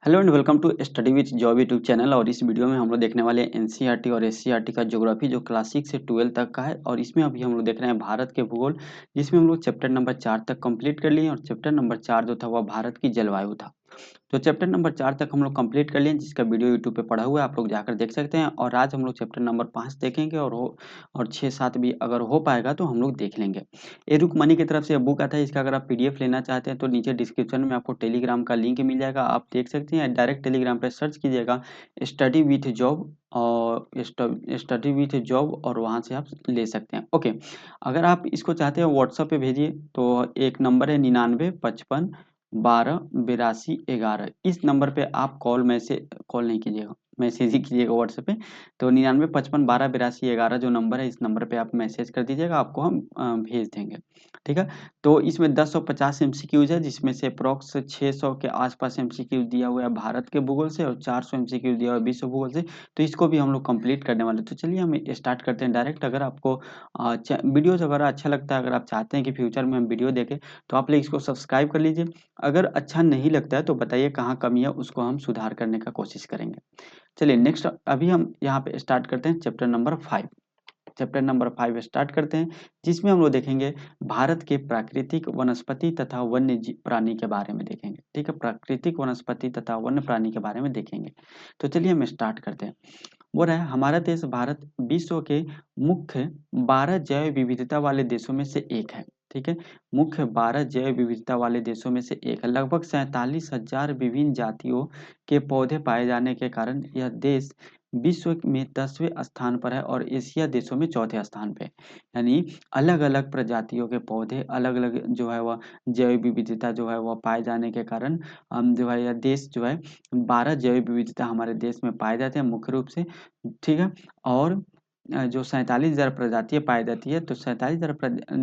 Hello and welcome to study with job YouTube channel. और इस video में हम लोग देखने वाले हैं एनसीईआरटी और एससीईआरटी का ज्योग्राफी जो क्लास 6 से 12 तक का है। और इसमें अभी हम लोग देख रहे हैं भारत के भूगोल, जिसमें हम लोग चैप्टर नंबर 4 तक कंप्लीट कर लिए हैं। और चैप्टर नंबर 4 जो था वह भारत की जलवायु था। तो चैप्टर नंबर 4 तक हम लोग कंप्लीट कर लिए हैं, जिसका वीडियो यूट्यूब पे पड़ा हुआ है, आप लोग जाकर देख सकते हैं। और आज हम लोग चैप्टर नंबर 5 देखेंगे और 6-7 भी अगर हो पाएगा तो हम लोग देख लेंगे। एरुक मनी की तरफ से बुक आता है, इसका अगर आप पीडीएफ लेना चाहते हैं तो नीचे डिस्क्रिप्शन में आपको टेलीग्राम का लिंक मिल जाएगा, आप देख सकते हैं। डायरेक्ट टेलीग्राम पे सर्च कीजिएगा स्टडी विथ जॉब और स्टडी विथ जॉब, और वहाँ से आप ले सकते हैं। ओके, अगर आप इसको चाहते हैं व्हाट्सएप पे भेजिए तो एक नंबर है 9955128211। इस नंबर पे आप कॉल नहीं कीजिएगा, मैसेज ही कीजिएगा व्हाट्सएप पे। तो 9955128211 जो नंबर है, इस नंबर पे आप मैसेज कर दीजिएगा, आपको हम भेज देंगे। ठीक है। तो इसमें 10 और 50 एमसीक्यूज है, जिसमें से अप्रॉक्स 600 के आसपास एमसीक्यूज दिया हुआ है भारत के भूगोल से, और 400 एमसीक्यूज दिया हुआ है विश्व भूगोल से। तो इसको भी हम लोग कंप्लीट करने वाले हैं। तो चलिए हम स्टार्ट करते हैं डायरेक्ट। अगर आपको वीडियोज अगर अच्छा लगता है, अगर आप चाहते हैं कि फ्यूचर में हम वीडियो देखें, तो आप लोग इसको सब्सक्राइब कर लीजिए। अगर अच्छा नहीं लगता है तो बताइए कहाँ कमी है, उसको हम सुधार करने का कोशिश करेंगे। चलिए नेक्स्ट, अभी हम यहाँ पे स्टार्ट करते हैं chapter number 5। Chapter number 5 start करते हैं, जिसमें हम लोग देखेंगे भारत के प्राकृतिक वनस्पति तथा वन्य प्राणी के बारे में देखेंगे। ठीक है, प्राकृतिक वनस्पति तथा वन्य प्राणी के बारे में देखेंगे। तो चलिए हम स्टार्ट करते हैं। वो रहा है, हमारा देश भारत विश्व के मुख्य 12 जैव विविधता वाले देशों में से एक है। ठीक है, मुख्य 12 जैव विविधता वाले देशों में से एक है। लगभग 47,000 विभिन्न जातियों के पौधे पाए जाने के कारण यह देश विश्व में 10वें स्थान पर है और एशिया देशों में चौथे स्थान पे है। यानी अलग अलग प्रजातियों के पौधे, अलग अलग जो है वह जैव विविधता जो है वह पाए जाने के कारण हम जो है यह देश जो है 12 जैव विविधता हमारे देश में पाए जाते हैं मुख्य रूप से। ठीक है। और जो 47,000 प्रजातियां पाई जाती है, तो 47,000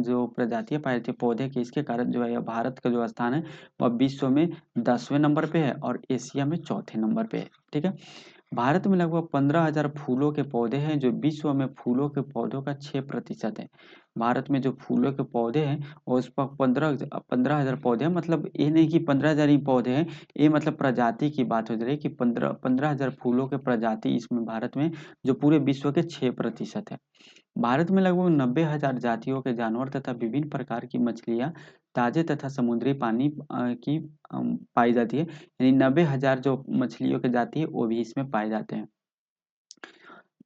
जो प्रजातियां पाई जाती है पौधे की, इसके कारण जो है यह भारत का जो स्थान है वह विश्व में 10वें नंबर पे है और एशिया में चौथे नंबर पे है। ठीक है। भारत में लगभग 15,000 फूलों के पौधे हैं, जो विश्व में फूलों के पौधों का 6% है। भारत में जो फूलों के पौधे हैं वो उस पर 15,000 पौधे हैं। मतलब ये नहीं कि 15,000 ही पौधे हैं, ये मतलब प्रजाति की बात हो रही है कि 15,000 फूलों के प्रजाति इसमें भारत में जो पूरे विश्व के 6% है। भारत में लगभग 90,000 जातियों के जानवर तथा विभिन्न प्रकार की मछलियाँ ताजे तथा समुद्री पानी की पाई जाती है। यानी 90,000 जो मछलियों की जाति है वो भी इसमें पाए जाते हैं।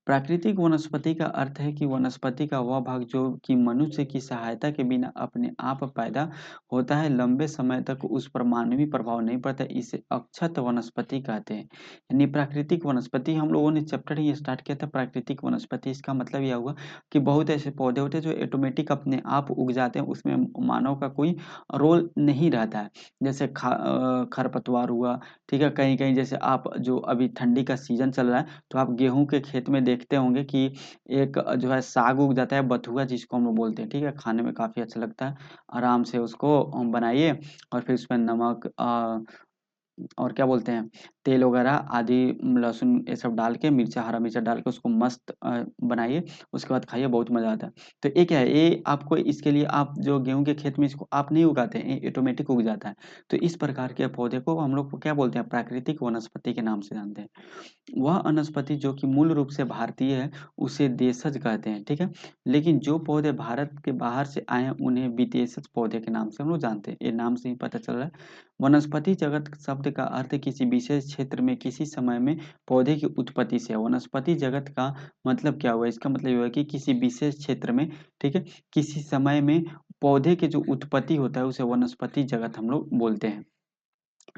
प्राकृतिक वनस्पति का अर्थ है कि वनस्पति का वह भाग जो कि मनुष्य की सहायता के बिना अपने आप पैदा होता है, लंबे समय तक उस पर मानवीय प्रभाव नहीं पड़ता, इसे अक्षत वनस्पति कहते हैं। यानी प्राकृतिक वनस्पति हम लोगों ने चैप्टर ही स्टार्ट किया था प्राकृतिक वनस्पति। इसका मतलब यह हुआ कि बहुत ऐसे पौधे होते हैं जो ऑटोमेटिक अपने आप उग जाते हैं, उसमें मानव का कोई रोल नहीं रहता है। जैसे खरपतवार हुआ। ठीक है, कहीं कहीं जैसे आप जो अभी ठंडी का सीजन चल रहा है, तो आप गेहूं के खेत में देखते होंगे कि एक जो है साग उग जाता है, बथुआ जिसको हम लोग बोलते हैं। ठीक है, खाने में काफ़ी अच्छा लगता है। आराम से उसको बनाइए और फिर उसमें नमक और क्या बोलते हैं, तेल वगैरह आदि, लहसुन ये सब डाल के, मिर्चा, हरा मिर्चा डाल के उसको मस्त बनाइए, उसके बाद खाइए, बहुत मज़ा आता है। तो ये क्या है, ये आपको इसके लिए आप जो गेहूँ के खेत में इसको आप नहीं उगाते हैं, ये ऑटोमेटिक उग जाता है। तो इस प्रकार के पौधे को हम लोग को क्या बोलते हैं, प्राकृतिक वनस्पति के नाम से जानते हैं। वह वनस्पति जो कि मूल रूप से भारतीय है, उसे देशज कहते हैं। ठीक है, लेकिन जो पौधे भारत के बाहर से आए हैं उन्हें विदेशज पौधे के नाम से हम लोग जानते हैं। ये नाम से ही पता चल रहा है। वनस्पति जगत शब्द का अर्थ किसी विशेष क्षेत्र में किसी समय में पौधे की उत्पत्ति से है। वनस्पति जगत का मतलब क्या हुआ, इसका मतलब ये है कि किसी विशेष क्षेत्र में, ठीक है, किसी समय में पौधे की जो उत्पत्ति होता है उसे वनस्पति जगत हम लोग बोलते हैं।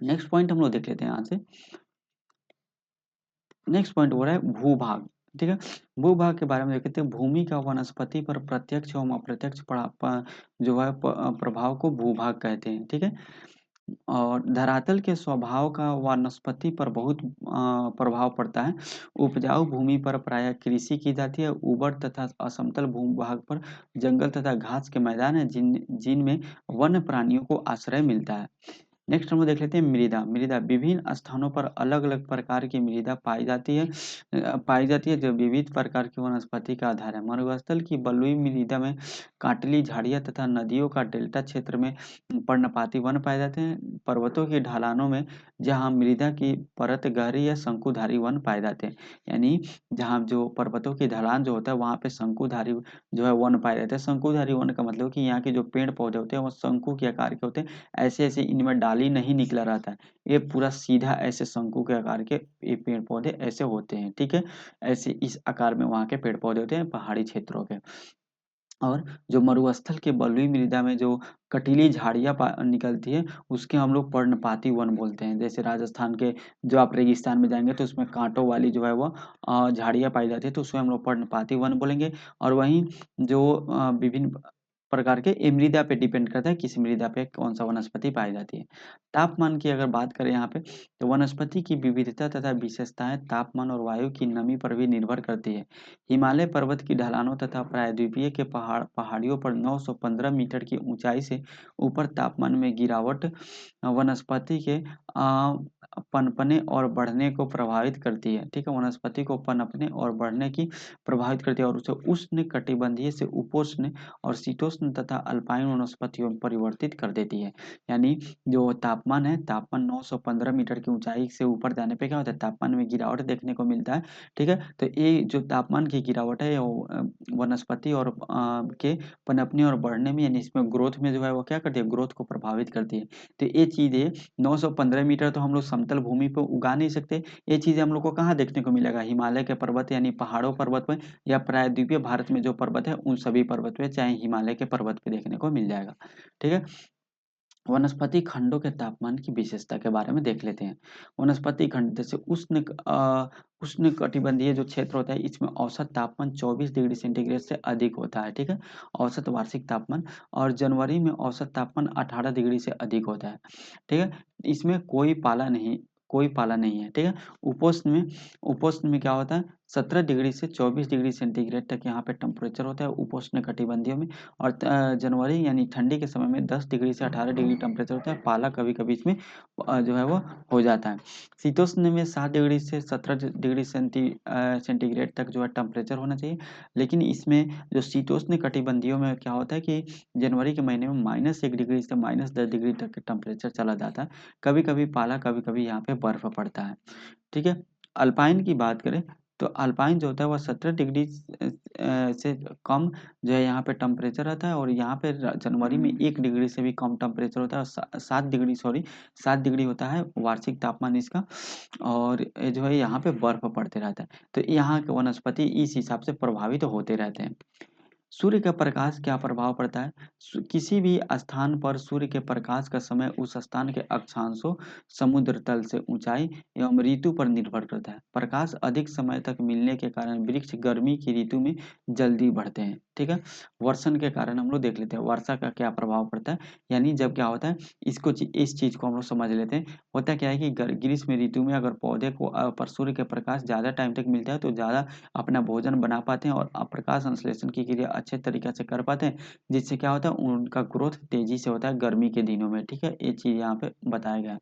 नेक्स्ट पॉइंट हम लोग देख लेते हैं यहाँ से। नेक्स्ट पॉइंट हो रहा है भूभाग। ठीक है, भूभाग के बारे में देखते हैं। भूमि का वनस्पति पर प्रत्यक्ष एवं अप्रत्यक्ष जो है प्रभाव को भूभाग कहते हैं। ठीक है, और धरातल के स्वभाव का वनस्पति पर बहुत प्रभाव पड़ता है। उपजाऊ भूमि पर प्रायः कृषि की जाती है। उबड़ तथा असमतल भूभाग पर जंगल तथा घास के मैदान है जिनमें वन्य प्राणियों को आश्रय मिलता है। नेक्स्ट हम लोग देख लेते हैं मृदा। मृदा विभिन्न स्थानों पर अलग-अलग प्रकार की मृदा पाई जाती है, जो विविध प्रकार की वनस्पति का आधार है। मरुस्थल की बलुई मृदा में कांटली झाड़ियाँ तथा नदियों का डेल्टा क्षेत्र में पर्णपाती वन पाए जाते हैं। पर्वतों की ढलानों में जहाँ मृदा की परत गहरी या शंकुधारी वन पाए जाते हैं। यानी जहाँ जो पर्वतों की ढलान जो होता है वहाँ पे शंकुधारी जो है वन पाए जाते हैं। शंकुधारी वन का मतलब कि यहाँ के जो पेड़-पौधे होते हैं वो शंकु के आकार के होते हैं। ऐसे-ऐसे इनमें डाली नहीं निकला रहता है। ये पूरा सीधा ऐसे शंकु के आकार के ये पेड़-पौधे ऐसे होते हैं, ठीक है? ऐसे इस आकार में वहाँ के पेड़-पौधे होते हैं पहाड़ी क्षेत्रों के। और जो मरुस्थल के बलुई मृदा में जो कटीली झाड़ियाँ निकलती है, उसके हम लोग पर्णपाती वन बोलते हैं। जैसे राजस्थान के जो आप रेगिस्तान में जाएँगे तो उसमें काँटों वाली जो है वो झाड़ियाँ पाई जाती है, तो उसमें हम लोग पर्णपाती वन बोलेंगे। और वहीं जो विभिन्न प्रकार के ये मृदा पे डिपेंड करता है, किस मृदा पे कौन-सा वनस्पति पाई जाती है। तापमान की अगर बात करें यहाँ पे, तो वनस्पति की विविधता तथा विशेषताएँ तापमान और वायु की नमी पर भी निर्भर करती है। हिमालय पर्वत की ढलानों तथा प्रायद्वीपीय के पहाड़ियों पर 915 मीटर की ऊंचाई से ऊपर तापमान में गिरावट वनस्पति के पनपने और बढ़ने को प्रभावित करती है। ठीक है, वनस्पति को पनपने और बढ़ने की प्रभावित करती है और उसे उष्ण कटिबंधीय से उपोष्ण और शीतोष्ण तथा अल्पाइन वनस्पतियों में परिवर्तित कर देती है। यानी जो तापमान है, तापमान 915 मीटर की ऊंचाई से ऊपर जाने पे क्या होता है, तापमान में गिरावट देखने को मिलता है। ठीक है? तो ये जो तापमान की गिरावट है वो वनस्पति और के पनपने और बढ़ने में यानी इसमें ग्रोथ में जो है वो क्या करती है, ग्रोथ को प्रभावित करती है। तो ये चीज़ें 915 मीटर तो हम लोग समतल भूमि पे उगा नहीं सकते। ये चीज़ें हम लोग को कहाँ देखने को मिलेगा, हिमालय के पर्वत यानी पहाड़ों पर्वत में या प्रायद्वीपीय भारत में जो पर्वत है उन सभी पर्वत पे चाहे हिमालय के पर्वत पे देखने को मिल जाएगा। ठीक है? वनस्पति खंडों के तापमान की विशेषता के बारे में देख लेते हैं। वनस्पति खंड जैसे उष्णकटिबंधीय जो क्षेत्र होता है इसमें औसत तापमान 24 डिग्री सेंटीग्रेड से अधिक होता है, ठीक है? औसत वार्षिक तापमान। और जनवरी में औसत तापमान 18 डिग्री से अधिक होता है, ठीक है? इसमें कोई पाला नहीं है, ठीक है? उपोष्ण में क्या होता है, 17 डिग्री से 24 डिग्री सेंटीग्रेड तक यहाँ पे टेम्परेचर होता है उपोष्ण कटिबंधीय में। और जनवरी यानी ठंडी के समय में 10 डिग्री से 18 डिग्री टेम्परेचर होता है। पाला कभी-कभी इसमें जो है वो हो जाता है। शीतोष्ण में 7 डिग्री से 17 डिग्री सेंटीग्रेड तक जो है टेम्परेचर होना चाहिए। लेकिन इसमें जो शीतोष्ण कटिबंधीयों में क्या होता है कि जनवरी के महीने में -1 डिग्री से -10 डिग्री तक टेम्परेचर चला जाता है। कभी-कभी पाला, कभी-कभी यहाँ पे बर्फ पड़ता है। ठीक है? अल्पाइन की बात करें तो अल्पाइन जो होता है वह 17 डिग्री से कम जो है यहाँ पे टेम्परेचर रहता है और यहाँ पे जनवरी में 1 डिग्री से भी कम टेम्परेचर होता है और 7 डिग्री होता है वार्षिक तापमान इसका। और ये जो है यहाँ पे बर्फ पड़ते रहता है, तो यहाँ के वनस्पति इस हिसाब से प्रभावित होते रहते हैं। सूर्य का प्रकाश क्या प्रभाव पड़ता है, किसी भी स्थान पर सूर्य के प्रकाश का समय उस स्थान के अक्षांशों, समुद्र तल से ऊंचाई एवं ऋतु पर निर्भर करता है। प्रकाश अधिक समय तक मिलने के कारण वृक्ष गर्मी की ऋतु में जल्दी बढ़ते हैं, ठीक है? वर्षण के कारण हम लोग देख लेते हैं वर्षा का क्या प्रभाव पड़ता है। यानी जब क्या होता है, इस चीज को हम लोग समझ लेते हैं। होता क्या है कि ग्रीष्म ऋतु में अगर पौधे को पर सूर्य के प्रकाश ज्यादा टाइम तक मिलता है तो ज्यादा अपना भोजन बना पाते हैं और प्रकाश संश्लेषण की क्रिया अच्छे तरीके से कर पाते हैं, जिससे क्या होता है उनका ग्रोथ तेजी से होता है गर्मी के दिनों में। ठीक है, ये चीज़ यहाँ पे बताया गया है।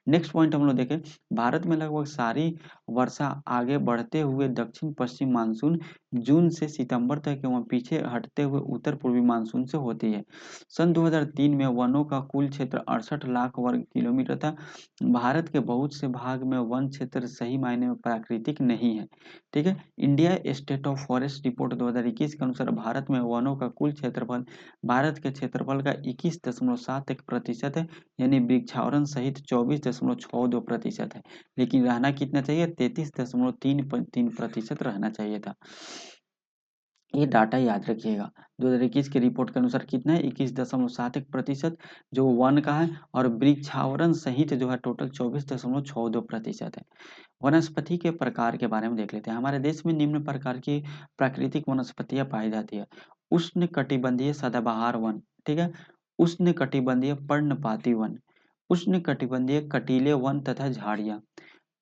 नेक्स्ट पॉइंट हम लोग देखें, भारत में लगभग सारी वर्षा आगे बढ़ते हुए दक्षिण पश्चिम मानसून जून से सितंबर तक एवं पीछे हटते हुए उत्तर पूर्वी मानसून से होती है। सन 2003 में वनों का कुल क्षेत्र 68 लाख वर्ग किलोमीटर था। भारत के बहुत से भाग में वन क्षेत्र सही मायने में प्राकृतिक नहीं है। ठीक है, India state of forest report 2021 के अनुसार भारत में वनों का कुल क्षेत्रफल भारत के क्षेत्रफल का 21.71% है, यानी वृक्षावरण सहित 24.62% है। लेकिन रहना कितना चाहिए, 33.33% रहना चाहिए था। ये डाटा याद रखिएगा। 2021 की रिपोर्ट के अनुसार कितना है, 21.71% जो वन का है और वृक्षावरण सहित जो है टोटल 24.62% है। वनस्पति के प्रकार के बारे में देख लेते हैं। हमारे देश में निम्न प्रकार की प्राकृतिक वनस्पतियां पाई जाती है। उष्णकटिबंधीय सदाबहार वन, ठीक है? उष्णकटिबंधीय पर्णपाती वन, उष्णकटिबंधीय कटीले वन तथा झाड़ियाँ,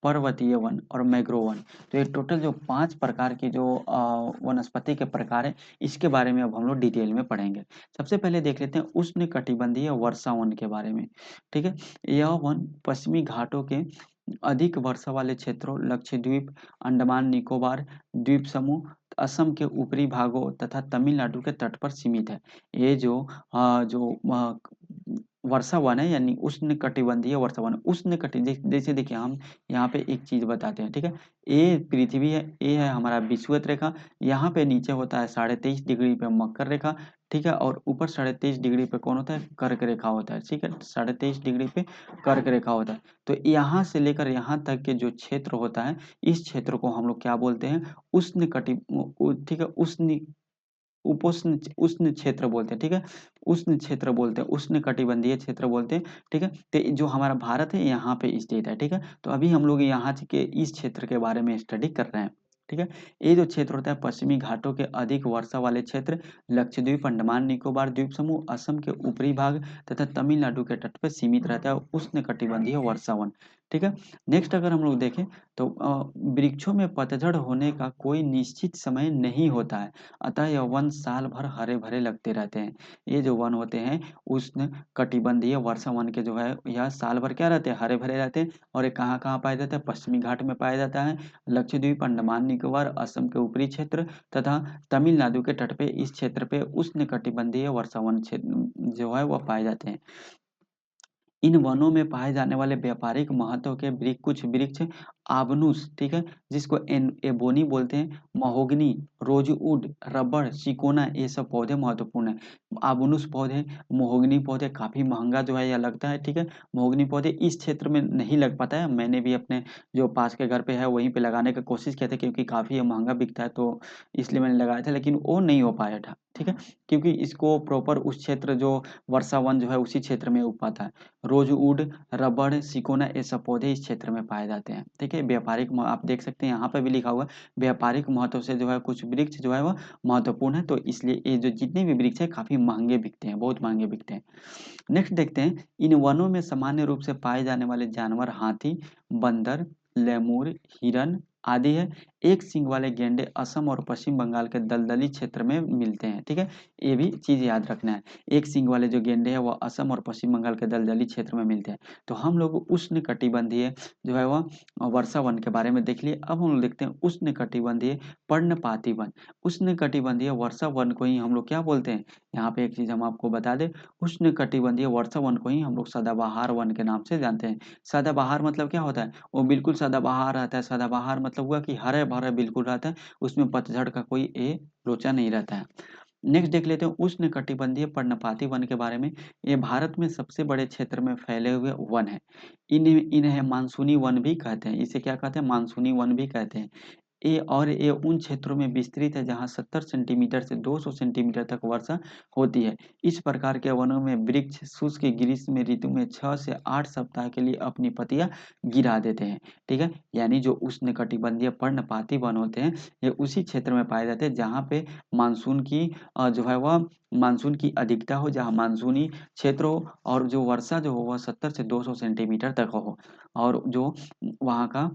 पर्वतीय वन और मैंग्रोव वन। तो ये टोटल जो 5 प्रकार की जो वनस्पति के प्रकार हैं, इसके बारे में अब हम लोग डिटेल में पढ़ेंगे। सबसे पहले देख लेते हैं उष्णकटिबंधीय वर्षा वन के बारे में, ठीक है? यह वन पश्चिमी घाटों के अधिक वर्षा वाले क्षेत्रों, लक्षद्वीप, अंडमान निकोबार द्वीप समूह, असम के ऊपरी भागों तथा तमिलनाडु के तट पर सीमित है। ये जो वर्षा वन है, यानी उष्णकटिबंधीय वर्षा वन। जैसे देखिए, हम यहाँ पे एक चीज बताते हैं, ठीक है? ये पृथ्वी है, ये है हमारा विषुवत रेखा। यहाँ पे नीचे होता है 23.5 डिग्री पे मकर रेखा, ठीक है? और ऊपर 23.5 डिग्री पे कौन होता है? कर्क रेखा होता है, ठीक है? 23.5 डिग्री पे कर्क रेखा होता है। तो यहाँ से लेकर यहाँ तक के जो क्षेत्र होता है, इस क्षेत्र को हम लोग क्या बोलते हैं? ठीक है, उष्ण क्षेत्र बोलते हैं, ठीक है? उष्ण क्षेत्र बोलते हैं, उष्ण कटिबंधीय क्षेत्र बोलते हैं, ठीक है? तो जो हमारा भारत है, यहाँ पे स्थित है, ठीक है? तो अभी हम लोग यहाँ के इस क्षेत्र के बारे में स्टडी कर रहे हैं, ठीक है? ये जो क्षेत्र होता है पश्चिमी घाटों के अधिक वर्षा वाले क्षेत्र, लक्षद्वीप, अंडमान निकोबार द्वीप समूह, असम के ऊपरी भाग तथा तमिलनाडु के तट पर सीमित रहता है उष्ण कटिबंधीय वर्षा वन, ठीक है? नेक्स्ट अगर हम लोग देखें तो वृक्षों में पतझड़ होने का कोई निश्चित समय नहीं होता है, अतः यह वन साल भर हरे भरे लगते रहते हैं। ये जो वन होते हैं उष्ण कटिबंधीय वर्षा वन के जो है, यह साल भर क्या रहते हैं? हरे भरे रहते हैं। और ये कहाँ कहाँ पाया जाता है? पश्चिमी घाट में पाया जाता है, लक्षद्वीप, अंडमान निकोबार, असम के ऊपरी क्षेत्र तथा तमिलनाडु के तट पे, इस क्षेत्र पे उष्ण कटिबंधीय वर्षा वन क्षेत्र जो है वह पाए जाते हैं। इन वनों में पाए जाने वाले व्यापारिक महत्व के कुछ वृक्ष आबनूस, ठीक है, जिसको एबोनी बोलते हैं, महोगनी, रोजवुड, रबड़, सिकोना, ये सब पौधे महत्वपूर्ण है। आबनूस पौधे, महोगनी पौधे काफी महंगा जो है यह लगता है, ठीक है? महोगनी पौधे इस क्षेत्र में नहीं लग पाता है। मैंने भी अपने जो पास के घर पे है वहीं पे लगाने का कोशिश किया था, क्योंकि काफी ये महंगा बिकता है, तो इसलिए मैंने लगाया था, लेकिन वो नहीं हो पाया था, ठीक है? क्योंकि इसको प्रॉपर उस क्षेत्र जो वर्षा वन जो है उसी क्षेत्र में उग पाता है। रोजवुड, रबड़, सिकोना, ये सब पौधे इस क्षेत्र में पाए जाते हैं, ठीक है? आप देख सकते हैं यहाँ पे भी लिखा हुआ है, व्यापारिक महत्व से जो है कुछ वृक्ष जो है वह महत्वपूर्ण है, तो इसलिए ये जो जितने भी वृक्ष है काफी महंगे बिकते हैं, बहुत महंगे बिकते हैं। नेक्स्ट देखते हैं, इन वनों में सामान्य रूप से पाए जाने वाले जानवर हाथी, बंदर, लेमूर, हिरन आदि है। एक सींग वाले गेंडे असम और पश्चिम बंगाल के दलदली क्षेत्र में मिलते हैं, ठीक है? ये भी चीज याद रखना है। एक सींग वाले जो गेंडे हैं वह असम और पश्चिम बंगाल के दलदली क्षेत्र में मिलते हैं। तो हम लोग उष्ण कटिबंधीय जो है वह वर्षा वन के बारे में देख लिए। अब हम लोग देखते हैं उष्ण कटिबंधीय पर्णपाती वन। उष्ण कटिबंधीय वर्षा वन को ही हम लोग क्या बोलते हैं? यहाँ पे एक चीज हम आपको बता दें, उष्ण कटिबंधीय वर्षा वन को ही हम लोग सदाबहार वन के नाम से जानते हैं। सदाबहार मतलब क्या होता है? वो बिल्कुल सदाबहार रहता है। सदाबहार मतलब हुआ कि हरे भरे बिल्कुल रहता है, उसमें पतझड़ का कोई लोचा नहीं रहता है। नेक्स्ट देख लेते हैं उष्ण कटिबंधीय पर्णपाती वन के बारे में। ये भारत में सबसे बड़े क्षेत्र में फैले हुए वन है। इन्हें मानसूनी वन भी कहते हैं। इसे क्या कहते हैं? मानसूनी वन भी कहते हैं। ये उन क्षेत्रों में विस्तृत है जहां 70 सेंटीमीटर से 200 सेंटीमीटर तक वर्षा होती है। इस प्रकार के वनों में वृक्ष शुष्क ग्रीष्म ऋतु में 6 से 8 सप्ताह के लिए अपनी पत्तियां गिरा देते हैं, ठीक है? यानी जो उष्णकटिबंधीय पर्णपाती वन होते हैं, ये उसी क्षेत्र में पाए जाते हैं जहाँ पे मानसून की जो है वह मानसून की अधिकता हो, जहाँ मानसूनी क्षेत्र हो, और जो वर्षा जो हो वह 70 से 200 सेंटीमीटर तक हो, और जो वहाँ का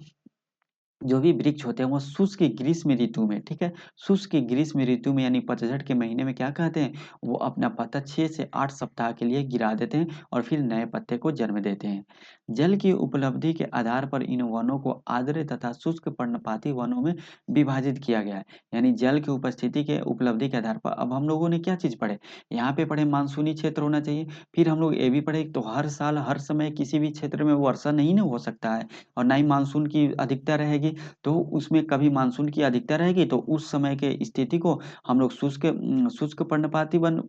जो भी वृक्ष होते हैं वो शुष्क ग्रीष्म ऋतु में, ठीक है? शुष्क ग्रीष्म ऋतु में यानी पतझड़ के महीने में क्या कहते हैं? वो अपना पत्ता 6 से 8 सप्ताह के लिए गिरा देते हैं और फिर नए पत्ते को जन्म देते हैं। जल की उपलब्धि के आधार पर इन वनों को आर्द्र तथा शुष्क पर्णपाती वनों में विभाजित किया गया है। यानी जल की उपस्थिति के उपलब्धि के आधार पर अब हम लोगों ने क्या चीज पढ़े? यहाँ पे पढ़े मानसूनी क्षेत्र होना चाहिए। फिर हम लोग ये भी पढ़े तो हर साल हर समय किसी भी क्षेत्र में वर्षा नहीं ना हो सकता है, और ना ही मानसून की अधिकता रहेगी। तो उसमें कभी मानसून की अधिकता रहेगी तो उस समय के स्थिति को हम लोग शुष्क पर्णपाती वन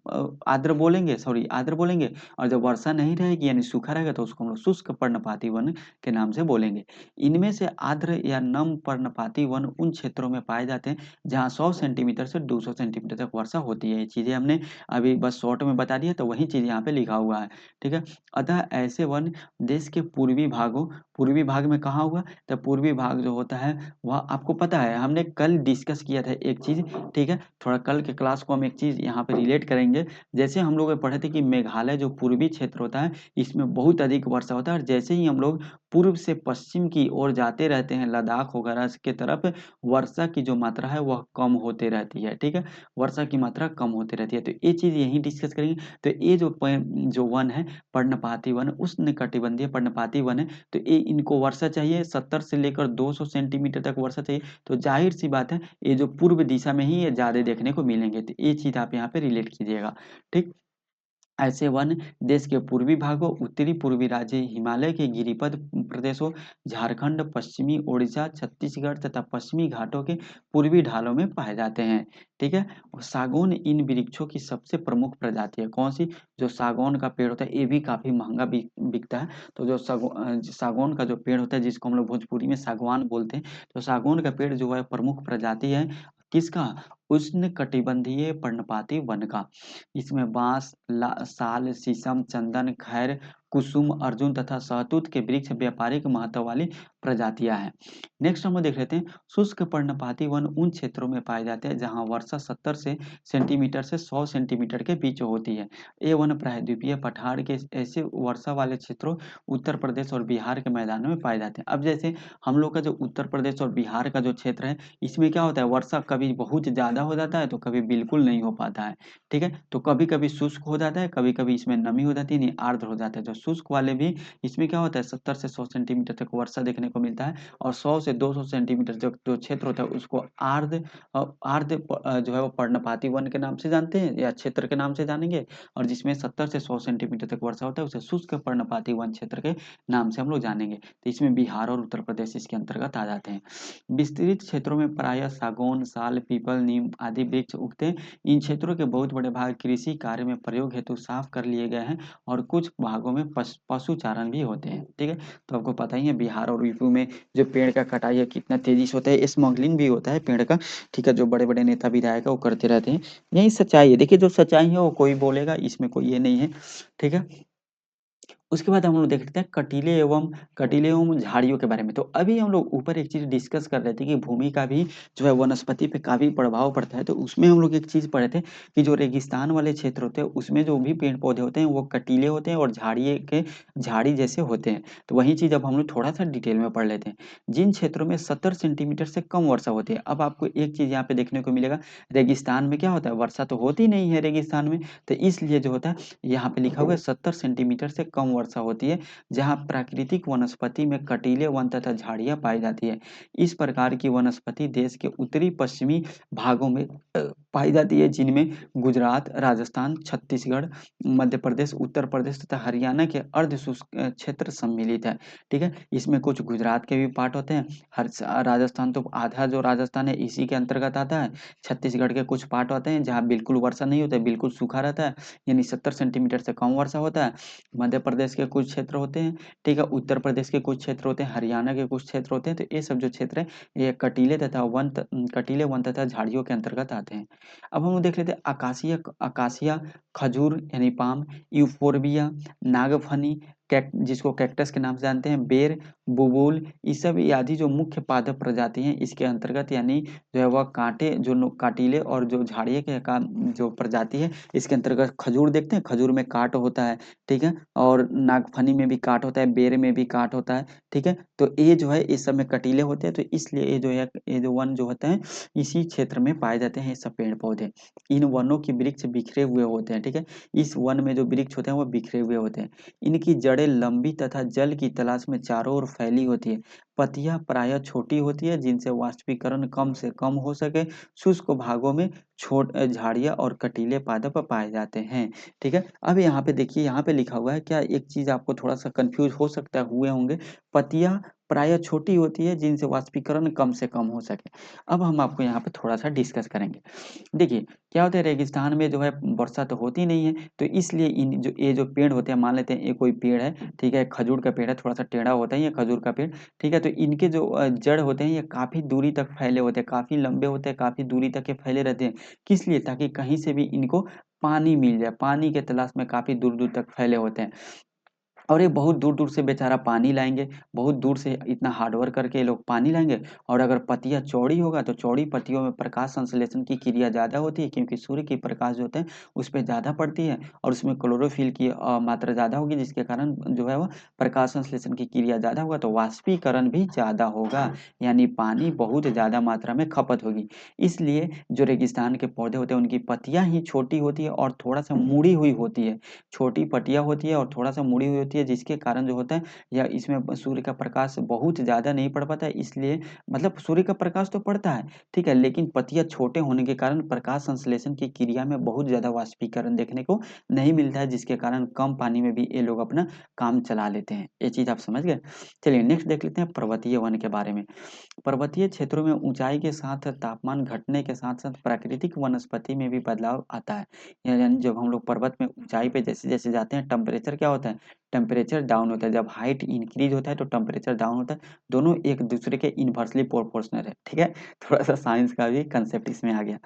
आर्द्र बोलेंगे, सॉरी आर्द्र बोलेंगे। और जब वर्षा नहीं रहेगी यानी सूखा रहेगा तो उसको हम लोग शुष्क पर्णपाती वन के नाम से बोलेंगे। इनमें से आर्द्र या नम पर्णपाती वन उन क्षेत्रों में पाए जाते हैं जहाँ 100 सेंटीमीटर से 200 सेंटीमीटर तक वर्षा होती है। ये चीजें हमने अभी बस शॉर्ट में बता दी है, तो वही चीज यहाँ पे लिखा हुआ है, ठीक है? अतः ऐसे वन देश के पूर्वी भाग में कहाँ हुआ? तो पूर्वी भाग जो होता है वह आपको पता है, हमने कल डिस्कस किया था एक चीज, ठीक है? थोड़ा कल के क्लास को हम एक चीज यहाँ पे रिलेट करेंगे। जैसे हम लोग पढ़े थे कि मेघालय जो पूर्वी क्षेत्र होता है इसमें बहुत अधिक वर्षा होता है, और जैसे ही हम लोग पूर्व से पश्चिम की ओर जाते रहते हैं लद्दाख वगैरह के तरफ, वर्षा की जो मात्रा है वह कम होते रहती है। ठीक है, वर्षा की मात्रा कम होती रहती है। तो ये चीज़ यहीं डिस्कस करेंगे। तो ये जो वन है पर्णपाती वन, उष्णकटिबंधीय पर्णपाती वन है, तो ये इनको वर्षा चाहिए 70 से लेकर 200 सेंटीमीटर तक वर्षा चाहिए। तो जाहिर सी बात है ये जो पूर्व दिशा में ही ये ज़्यादा देखने को मिलेंगे। तो ये चीज़ आप यहाँ पे रिलेट कीजिएगा। ठीक, ऐसे वन देश के पूर्वी भागों, उत्तरी पूर्वी राज्य, हिमालय के गिरिपद प्रदेशों, झारखंड, पश्चिमी ओडिशा, छत्तीसगढ़ तथा पश्चिमी घाटों के पूर्वी ढालों में पाए जाते हैं। ठीक है, और सागौन इन वृक्षों की सबसे प्रमुख प्रजाति है। कौन सी? जो सागौन का पेड़ होता है ये भी काफी महंगा बिकता है। तो जो सागौन का जो पेड़ होता है जिसको हम लोग भोजपुरी में सागवान बोलते हैं, तो सागौन का पेड़ जो है प्रमुख प्रजाति है किसका? उष्णकटिबंधीय पर्णपाती वन का। इसमें बांस, साल, शीशम, चंदन, खैर, कुसुम, अर्जुन तथा शहतूत के वृक्ष व्यापारिक महत्व वाली प्रजातियां हैं। नेक्स्ट हम लोग देख लेते हैं, शुष्क पर्णपाती वन उन क्षेत्रों में पाए जाते हैं जहां वर्षा 70 से सेंटीमीटर से 100 सेंटीमीटर के बीच होती है। ये वन प्रायद्वीपीय पठार के ऐसे वर्षा वाले क्षेत्रों उत्तर प्रदेश और बिहार के मैदानों में पाए जाते हैं। अब जैसे हम लोग का जो उत्तर प्रदेश और बिहार का जो क्षेत्र है, इसमें क्या होता है, वर्षा कभी बहुत ज्यादा हो जाता है तो कभी बिल्कुल नहीं हो पाता है। ठीक है, तो कभी कभी शुष्क हो जाता है, कभी कभी इसमें नमी हो जाती है, नहीं आर्द्र हो जाता है। जो शुष्क वाले भी इसमें क्या होता है 70 से 100 सेंटीमीटर तक वर्षा देखने को मिलता है, और 100 से 200 सेंटीमीटर जो जो क्षेत्र होता है उसको जो है वो पर्णपाती वन के नाम से जानते हैं या क्षेत्र के नाम से जानेंगे, और जिसमें 70 से 100 सेंटीमीटर तक वर्षा होता है उसे शुष्क पर्णपाती वन क्षेत्र के नाम से हम लोग जानेंगे। तो इसमें बिहार और उत्तर प्रदेश इसके अंतर्गत आ जाते हैं। विस्तृत क्षेत्रों में प्रायः सागौन, साल, पीपल, नीम आदि वृक्ष उगते हैं। इन क्षेत्रों के बहुत बड़े भाग कृषि कार्य में प्रयोग हेतु साफ कर लिए गए हैं, और कुछ भागों में पशुचारण भी होते हैं। ठीक है, तो आपको पता ही है बिहार और यूपी में जो पेड़ का कटाई है कितना तेजी से होता है, स्मगलिंग भी होता है पेड़ का। ठीक है, जो बड़े बड़े नेता विधायक है वो करते रहते हैं। यही सच्चाई है। देखिए जो सच्चाई है वो कोई बोलेगा, इसमें कोई ये नहीं है। ठीक है, उसके बाद हम लोग देखते हैं कटीले एवं झाड़ियों के बारे में। तो अभी हम लोग ऊपर एक चीज डिस्कस कर रहे थे कि भूमि का भी जो है वनस्पति पे काफी प्रभाव पड़ता है। तो उसमें हम लोग एक चीज पढ़े थे कि जो रेगिस्तान वाले क्षेत्र होते हैं उसमें जो भी पेड़ पौधे होते हैं वो कटीले होते हैं और झाड़ी जैसे होते हैं। तो वही चीज अब हम लोग थोड़ा सा डिटेल में पढ़ लेते हैं। जिन क्षेत्रों में 70 सेंटीमीटर से कम वर्षा होती है, अब आपको एक चीज यहाँ पे देखने को मिलेगा, रेगिस्तान में क्या होता है, वर्षा तो होती नहीं है रेगिस्तान में। तो इसलिए जो होता है यहाँ पे लिखा हुआ है 70 सेंटीमीटर से कम वर्षा होती है, जहाँ प्राकृतिक वनस्पति में कटीले वन तथा झाड़ियाँ पाई जाती है। इस प्रकार की वनस्पति देश के उत्तरी पश्चिमी भागों में पाई जाती है, जिनमें गुजरात, राजस्थान, छत्तीसगढ़, मध्य प्रदेश, उत्तर प्रदेश तथा हरियाणा के अर्ध शुष्क क्षेत्र सम्मिलित है। ठीक है, इसमें कुछ गुजरात के भी पार्ट होते हैं, हर राजस्थान तो आधा जो राजस्थान है इसी के अंतर्गत आता है। छत्तीसगढ़ के कुछ पार्ट होते हैं जहाँ बिल्कुल वर्षा नहीं होता है, बिल्कुल सूखा रहता है, यानी 70 सेंटीमीटर से कम वर्षा होता है। मध्य प्रदेश के कुछ क्षेत्र होते हैं। ठीक है, उत्तर प्रदेश के कुछ क्षेत्र होते हैं, हरियाणा के कुछ क्षेत्र होते हैं। तो ये सब जो क्षेत्र है ये कटीले वन तथा झाड़ियों के अंतर्गत आते हैं। अब हम लोग देख लेते हैं आकाशिया, खजूर यानी पाम, यूफोरबिया, नागफनी, जिसको कैक्टस के नाम से जानते हैं, बेर, बुबुल, ये सब आदि जो मुख्य पादप प्रजाति हैं इसके अंतर्गत, यानी जो है वह कांटीले और जो झाड़िए के का जो प्रजाति है इसके अंतर्गत खजूर देखते हैं, खजूर में काट होता है। ठीक है, और नागफनी में भी काट होता है, बेर में भी काट होता है। ठीक है, तो ये जो है इस सब में कटीले होते हैं। तो इसलिए ये जो वन जो होते हैं इसी क्षेत्र में पाए जाते हैं ये सब पेड़ पौधे। इन वनों के वृक्ष बिखरे हुए होते हैं। ठीक है, इस वन में जो वृक्ष होते हैं वो बिखरे हुए होते हैं। इनकी जड़ें लंबी तथा जल की तलाश में चारों ओर फैली होती है। पत्तियां प्रायः छोटी होती है जिनसे वाष्पीकरण कम से कम हो सके। शुष्क भागों में झाड़ियां और कटीले पादप पाए जाते हैं। ठीक है, अब यहाँ पे देखिए, यहाँ पे लिखा हुआ है, क्या एक चीज आपको थोड़ा सा कंफ्यूज हो सकता है, हुए होंगे। पत्तियां प्रायः छोटी होती है जिनसे वाष्पीकरण कम से कम हो सके। अब हम आपको यहाँ पे थोड़ा सा डिस्कस करेंगे। देखिए क्या होता है, रेगिस्तान में जो है वर्षा तो होती नहीं है, तो इसलिए इन जो ये जो पेड़ होते हैं, मान लेते हैं ये कोई पेड़ है। ठीक है, खजूर का पेड़ है, थोड़ा सा टेढ़ा होता है ये खजूर का पेड़। ठीक है, तो इनके जो जड़ होते हैं ये काफी दूरी तक फैले होते हैं, काफी लंबे होते हैं, काफी दूरी तक ये फैले रहते हैं। किस लिए? ताकि कहीं से भी इनको पानी मिल जाए, पानी के तलाश में काफी दूर दूर तक फैले होते हैं। और ये बहुत दूर-दूर से बेचारा पानी लाएँगे, बहुत दूर से इतना हार्ड वर्क करके ये लोग पानी लाएँगे। और अगर पत्तियाँ चौड़ी होगा तो चौड़ी पत्तियों में प्रकाश संश्लेषण की क्रिया ज़्यादा होती है, क्योंकि सूर्य की प्रकाश जो होता है उस पे ज़्यादा पड़ती है और उसमें क्लोरोफिल की मात्रा ज़्यादा होगी, जिसके कारण जो है वो प्रकाश संश्लेषण की क्रिया ज़्यादा होगा तो वाष्पीकरण भी ज़्यादा होगा, यानी पानी बहुत ज़्यादा मात्रा में खपत होगी। इसलिए जो रेगिस्तान के पौधे होते हैं उनकी पत्तियाँ ही छोटी होती है और थोड़ा-सा मुड़ी हुई होती है। छोटी पत्तियाँ होती है और थोड़ा-सा मुड़ी हुई होती है, जिसके कारण जो होता है या इसमें सूर्य का प्रकाश बहुत ज़्यादा नहीं पड़ पाता है, इसलिए मतलब सूर्य का प्रकाश तो पड़ता है, ठीक है? लेकिन पत्तियाँ छोटे होने के कारण प्रकाश संश्लेषण की क्रिया में बहुत ज़्यादा वाष्पीकरण देखने को नहीं मिलता है, जिसके कारण कम पानी में भी ये लोग अपना काम चला लेते हैं। ये चीज़ आप समझ गए? चलिए नेक्स्ट देख लेते हैं पर्वतीय वन के बारे में। पर्वतीय क्षेत्रों में ऊंचाई के साथ तापमान घटने के साथ-साथ प्राकृतिक वनस्पति में भी बदलाव आता है। यानी जब हम लोग पर्वत में ऊंचाई पे जैसे-जैसे जाते हैं टेम्परेचर क्या होता है? टेम्परेचर डाउन होता है। जब हाइट इंक्रीज़ होता है तो टेम्परेचर डाउन होता है। दोनों एक-दूसरे के इन्वर्सली प्रोपोर्शनल है, ठीक है? थोड़ा-सा साइंस का भी कांसेप्ट इसमें आ गया।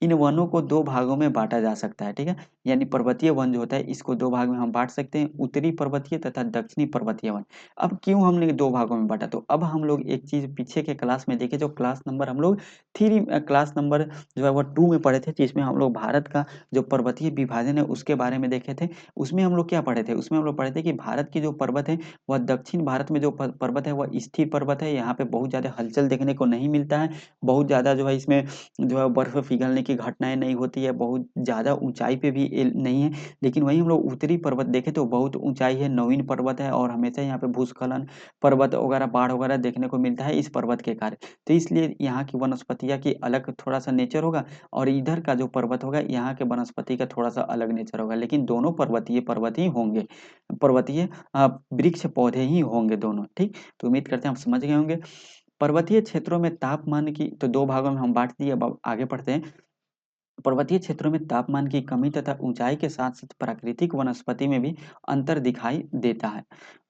इन वनों को 2 भागों में बाँटा जा सकता है, ठीक है? यानी पर्वतीय वन जो होता है इसको 2 भाग में हम बाँट सकते हैं, उत्तरी पर्वतीय तथा दक्षिणी पर्वतीय वन। अब क्यों हमने 2 भागों में बाँटा? तो अब हम लोग एक चीज़ पीछे के क्लास में देखे, जो क्लास नंबर हम लोग क्लास नंबर जो है वो 2 में पढ़े थे, जिसमें हम लोग भारत का जो पर्वतीय विभाजन है उसके बारे में देखे थे। उसमें हम लोग क्या पढ़े थे? उसमें हम लोग पढ़े थे कि भारत की जो पर्वत है वह दक्षिण भारत में जो पर्वत है वह स्थिर पर्वत है, यहाँ पे बहुत ज़्यादा हलचल देखने को नहीं मिलता है। बहुत ज़्यादा जो है इसमें जो है बर्फ़ पिघलने की घटनाएँ नहीं होती है, बहुत ज़्यादा ऊँचाई पे भी ये नहीं है। लेकिन वहीं हम लोग उत्तरी पर्वत देखें तो बहुत ऊँचाई है, नवीन पर्वत है और हमेशा यहाँ पे भूस्खलन, पर्वत वगैरह, बाढ़ वगैरह देखने को मिलता है इस पर्वत के कारण। तो इसलिए यहाँ की वनस्पतियाँ की अलग थोड़ा-सा नेचर होगा और इधर का जो पर्वत होगा, यहाँ के वनस्पति का थोड़ा-सा अलग नेचर होगा। लेकिन दोनों पर्वतीय पर्वत ही होंगे। पर्वतीय वृक्ष पौधे ही होंगे दोनों, ठीक? तो उम्मीद करते हैं आप समझ गए होंगे। पर्वतीय क्षेत्रों में तापमान की तो 2 भागों में हम बाँट दिए, अब आगे बढ़ते हैं। पर्वतीय क्षेत्रों में तापमान की कमी तथा ऊंचाई के साथ-साथ प्राकृतिक वनस्पति में भी अंतर दिखाई देता है।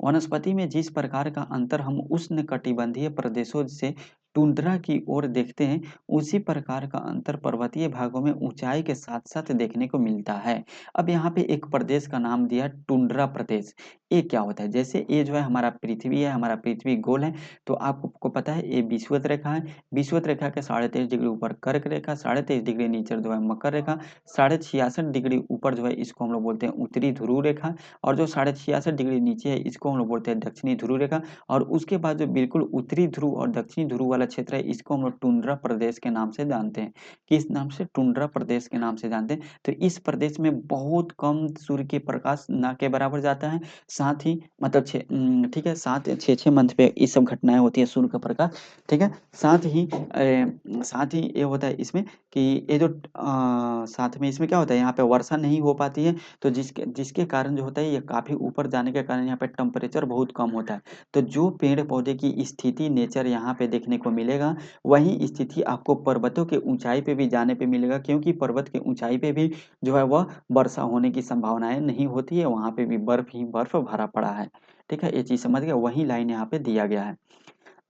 वनस्पति में जिस प्रकार का अंतर हम उष्णकटिबंधीय प्रदेशों से टुंड्रा की ओर देखते हैं, उसी प्रकार का अंतर पर्वतीय भागों में ऊंचाई के साथ-साथ देखने को मिलता है। अब यहाँ पे एक प्रदेश का नाम दिया टुंड्रा प्रदेश। ये क्या होता है? जैसे ये जो है हमारा पृथ्वी है, हमारा पृथ्वी गोल है, तो आपको पता है ये विषुवत रेखा है। विषुवत रेखा के 23.5 डिग्री ऊपर कर्क रेखा, 23.5 डिग्री नीचे जो है मकर रेखा, 66.5 डिग्री ऊपर जो है इसको हम लोग बोलते हैं उत्तरी ध्रुव रेखा और जो 66.5 डिग्री नीचे है इसको हम लोग बोलते हैं दक्षिणी ध्रुव रेखा। और उसके बाद जो बिल्कुल उत्तरी ध्रुव और दक्षिणी ध्रुव वाला क्षेत्र है इसको हम लोग टुंड्रा प्रदेश के नाम से जानते हैं। किस नाम से? टुंड्रा प्रदेश के नाम से जानते हैं। तो इस प्रदेश में बहुत कम सूर्य के प्रकाश ना के बराबर जाता है, साथ ही मतलब ठीक है, 6 मंथ पे ये सब घटनाएँ होती है सूर्य का प्रकाश, ठीक है? साथ ही ये होता है इसमें कि ये जो साथ में इसमें क्या होता है, यहाँ पे वर्षा नहीं हो पाती है, तो जिसके जिसके कारण जो होता है ये काफ़ी ऊपर जाने के कारण यहाँ पे टेम्परेचर बहुत कम होता है। तो जो पेड़-पौधे की स्थिति नेचर यहाँ पे देखने को मिलेगा, वही स्थिति आपको पर्वतों के ऊँचाई पे भी जाने पे मिलेगा, क्योंकि पर्वत के ऊँचाई पे भी जो है वह वर्षा होने की संभावनाएँ नहीं होती है, वहाँ पे भी बर्फ ही बर्फ भरा पड़ा है। ठीक है? ये चीज़ समझ गए? वही लाइन यहाँ पे दिया गया है।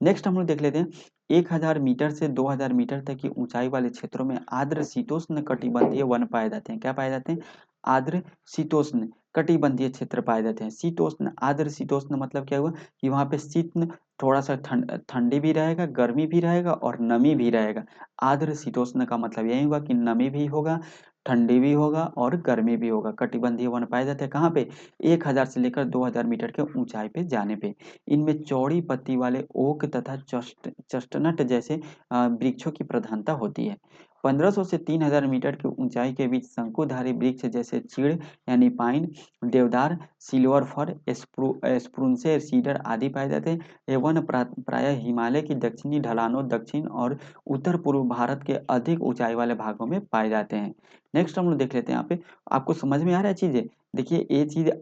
नेक्स्ट हम लोग देख लेते हैं, 1000 मीटर से 2000 मीटर तक की ऊंचाई वाले क्षेत्रों में आर्द्र शीतोष्ण कटिबंधीय वन पाए जाते हैं। क्या पाए जाते हैं? आर्द्र शीतोष्ण कटिबंधीय क्षेत्र पाए जाते हैं। शीतोष्ण, आर्द्र शीतोष्ण मतलब क्या हुआ कि वहाँ पे शीत थोड़ा सा ठंडी भी रहेगा, गर्मी भी रहेगा और नमी भी रहेगा। आर्द्र शीतोष्ण का मतलब यही हुआ कि नमी भी होगा, ठंडी भी होगा और गर्मी भी होगा। कटिबंधीय वन पाए जाते हैं कहाँ पे? 1000 से लेकर 2000 मीटर के ऊंचाई पे जाने पे। इनमें चौड़ी पत्ती वाले ओक तथा चेस्टनट जैसे वृक्षों की प्रधानता होती है। 1500 से 3000 मीटर की ऊंचाई के बीच शंकुधारी वृक्ष जैसे चीड़ यानी पाइन, देवदार, सिल्वर फर, स्प्रूनसे, सीडर आदि पाए जाते हैं। ये वन प्रायः हिमालय की दक्षिणी ढलानों, दक्षिण और उत्तर पूर्व भारत के अधिक ऊंचाई वाले भागों में पाए जाते हैं। नेक्स्ट हम लोग देख लेते हैं यहाँ पे। आपको समझ में आ रहा है चीजें? देखिए ये चीज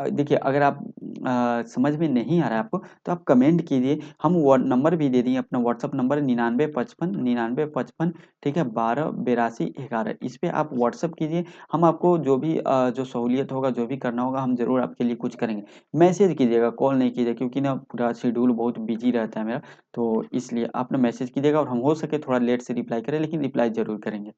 देखिए अगर आप समझ में नहीं आ रहा है आपको तो आप कमेंट कीजिए, हम नंबर भी दे दिए अपना व्हाट्सअप नंबर 9955 ठीक है, 12 82 11, इस पे आप व्हाट्सअप कीजिए। हम आपको जो भी जो सहूलियत होगा, जो भी करना होगा, हम ज़रूर आपके लिए कुछ करेंगे। मैसेज कीजिएगा, कॉल नहीं कीजिएगा, क्योंकि ना पूरा शेड्यूल बहुत बिजी रहता है मेरा, तो इसलिए आप ना मैसेज कीजिएगा और हम हो सके थोड़ा लेट से रिप्लाई करें, लेकिन रिप्लाई ज़रूर करेंगे।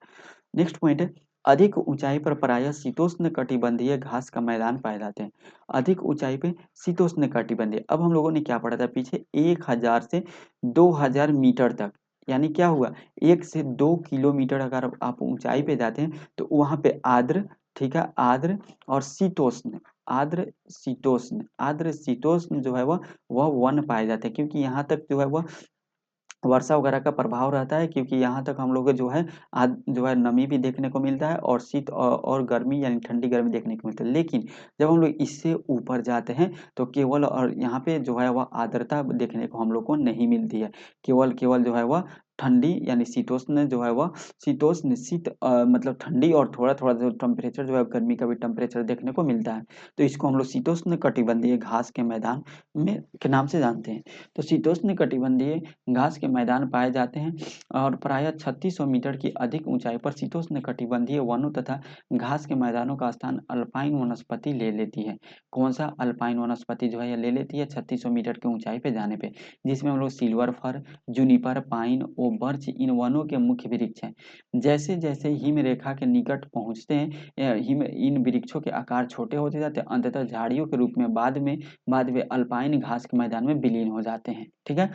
नेक्स्ट पॉइंट है, अधिक ऊंचाई पर प्रायः शीतोष्ण कटिबंधीय घास का मैदान पाए जाते हैं। अधिक ऊंचाई पे शीतोष्ण कटिबंधीय, अब हम लोगों ने क्या पढ़ा था पीछे, 1000 से 2000 मीटर तक, यानी क्या हुआ, 1 से 2 किलोमीटर अगर आप ऊंचाई पे जाते हैं तो वहां पे आर्द्र, ठीक है, आर्द्र और शीतोष्ण, आर्द्र शीतोष्ण जो है वह वन पाए जाते हैं, क्योंकि यहाँ तक जो है वह वर्षा वगैरह का प्रभाव रहता है, क्योंकि यहाँ तक हम लोग को जो है आज जो है नमी भी देखने को मिलता है और शीत और गर्मी यानी ठंडी गर्मी देखने को मिलता है। लेकिन जब हम लोग इससे ऊपर जाते हैं तो केवल और यहाँ पे जो है वह आर्द्रता देखने को हम लोग को नहीं मिलती है, केवल केवल जो है वह ठंडी यानी शीतोष्ण जो है वह शीतोष्ण मतलब ठंडी और थोड़ा थोड़ा जो टेम्परेचर जो है गर्मी का भी टेम्परेचर देखने को मिलता है। तो इसको हम लोग शीतोष्ण कटिबंधीय घास के मैदान में के नाम से जानते हैं। तो शीतोष्ण कटिबंधीय घास के मैदान पाए जाते हैं और प्रायः 3600 मीटर की अधिक ऊंचाई पर शीतोष्ण कटिबंधीय वनों तथा घास के मैदानों का स्थान अल्पाइन वनस्पति ले लेती है। कौन सा अल्पाइन वनस्पति जो है ये ले लेती है 3600 मीटर की ऊंचाई पे जाने पे, जिसमें हम लोग सिल्वर फर, जूनिपर, पाइन और बर्च इन वनों के मुख्य वृक्ष हैं। जैसे जैसे हिम रेखा के निकट पहुंचते हैं हिम इन वृक्षों के आकार छोटे होते जाते हैं, अंततः झाड़ियों के रूप में बाद में अल्पाइन घास के मैदान में विलीन हो जाते हैं। ठीक है,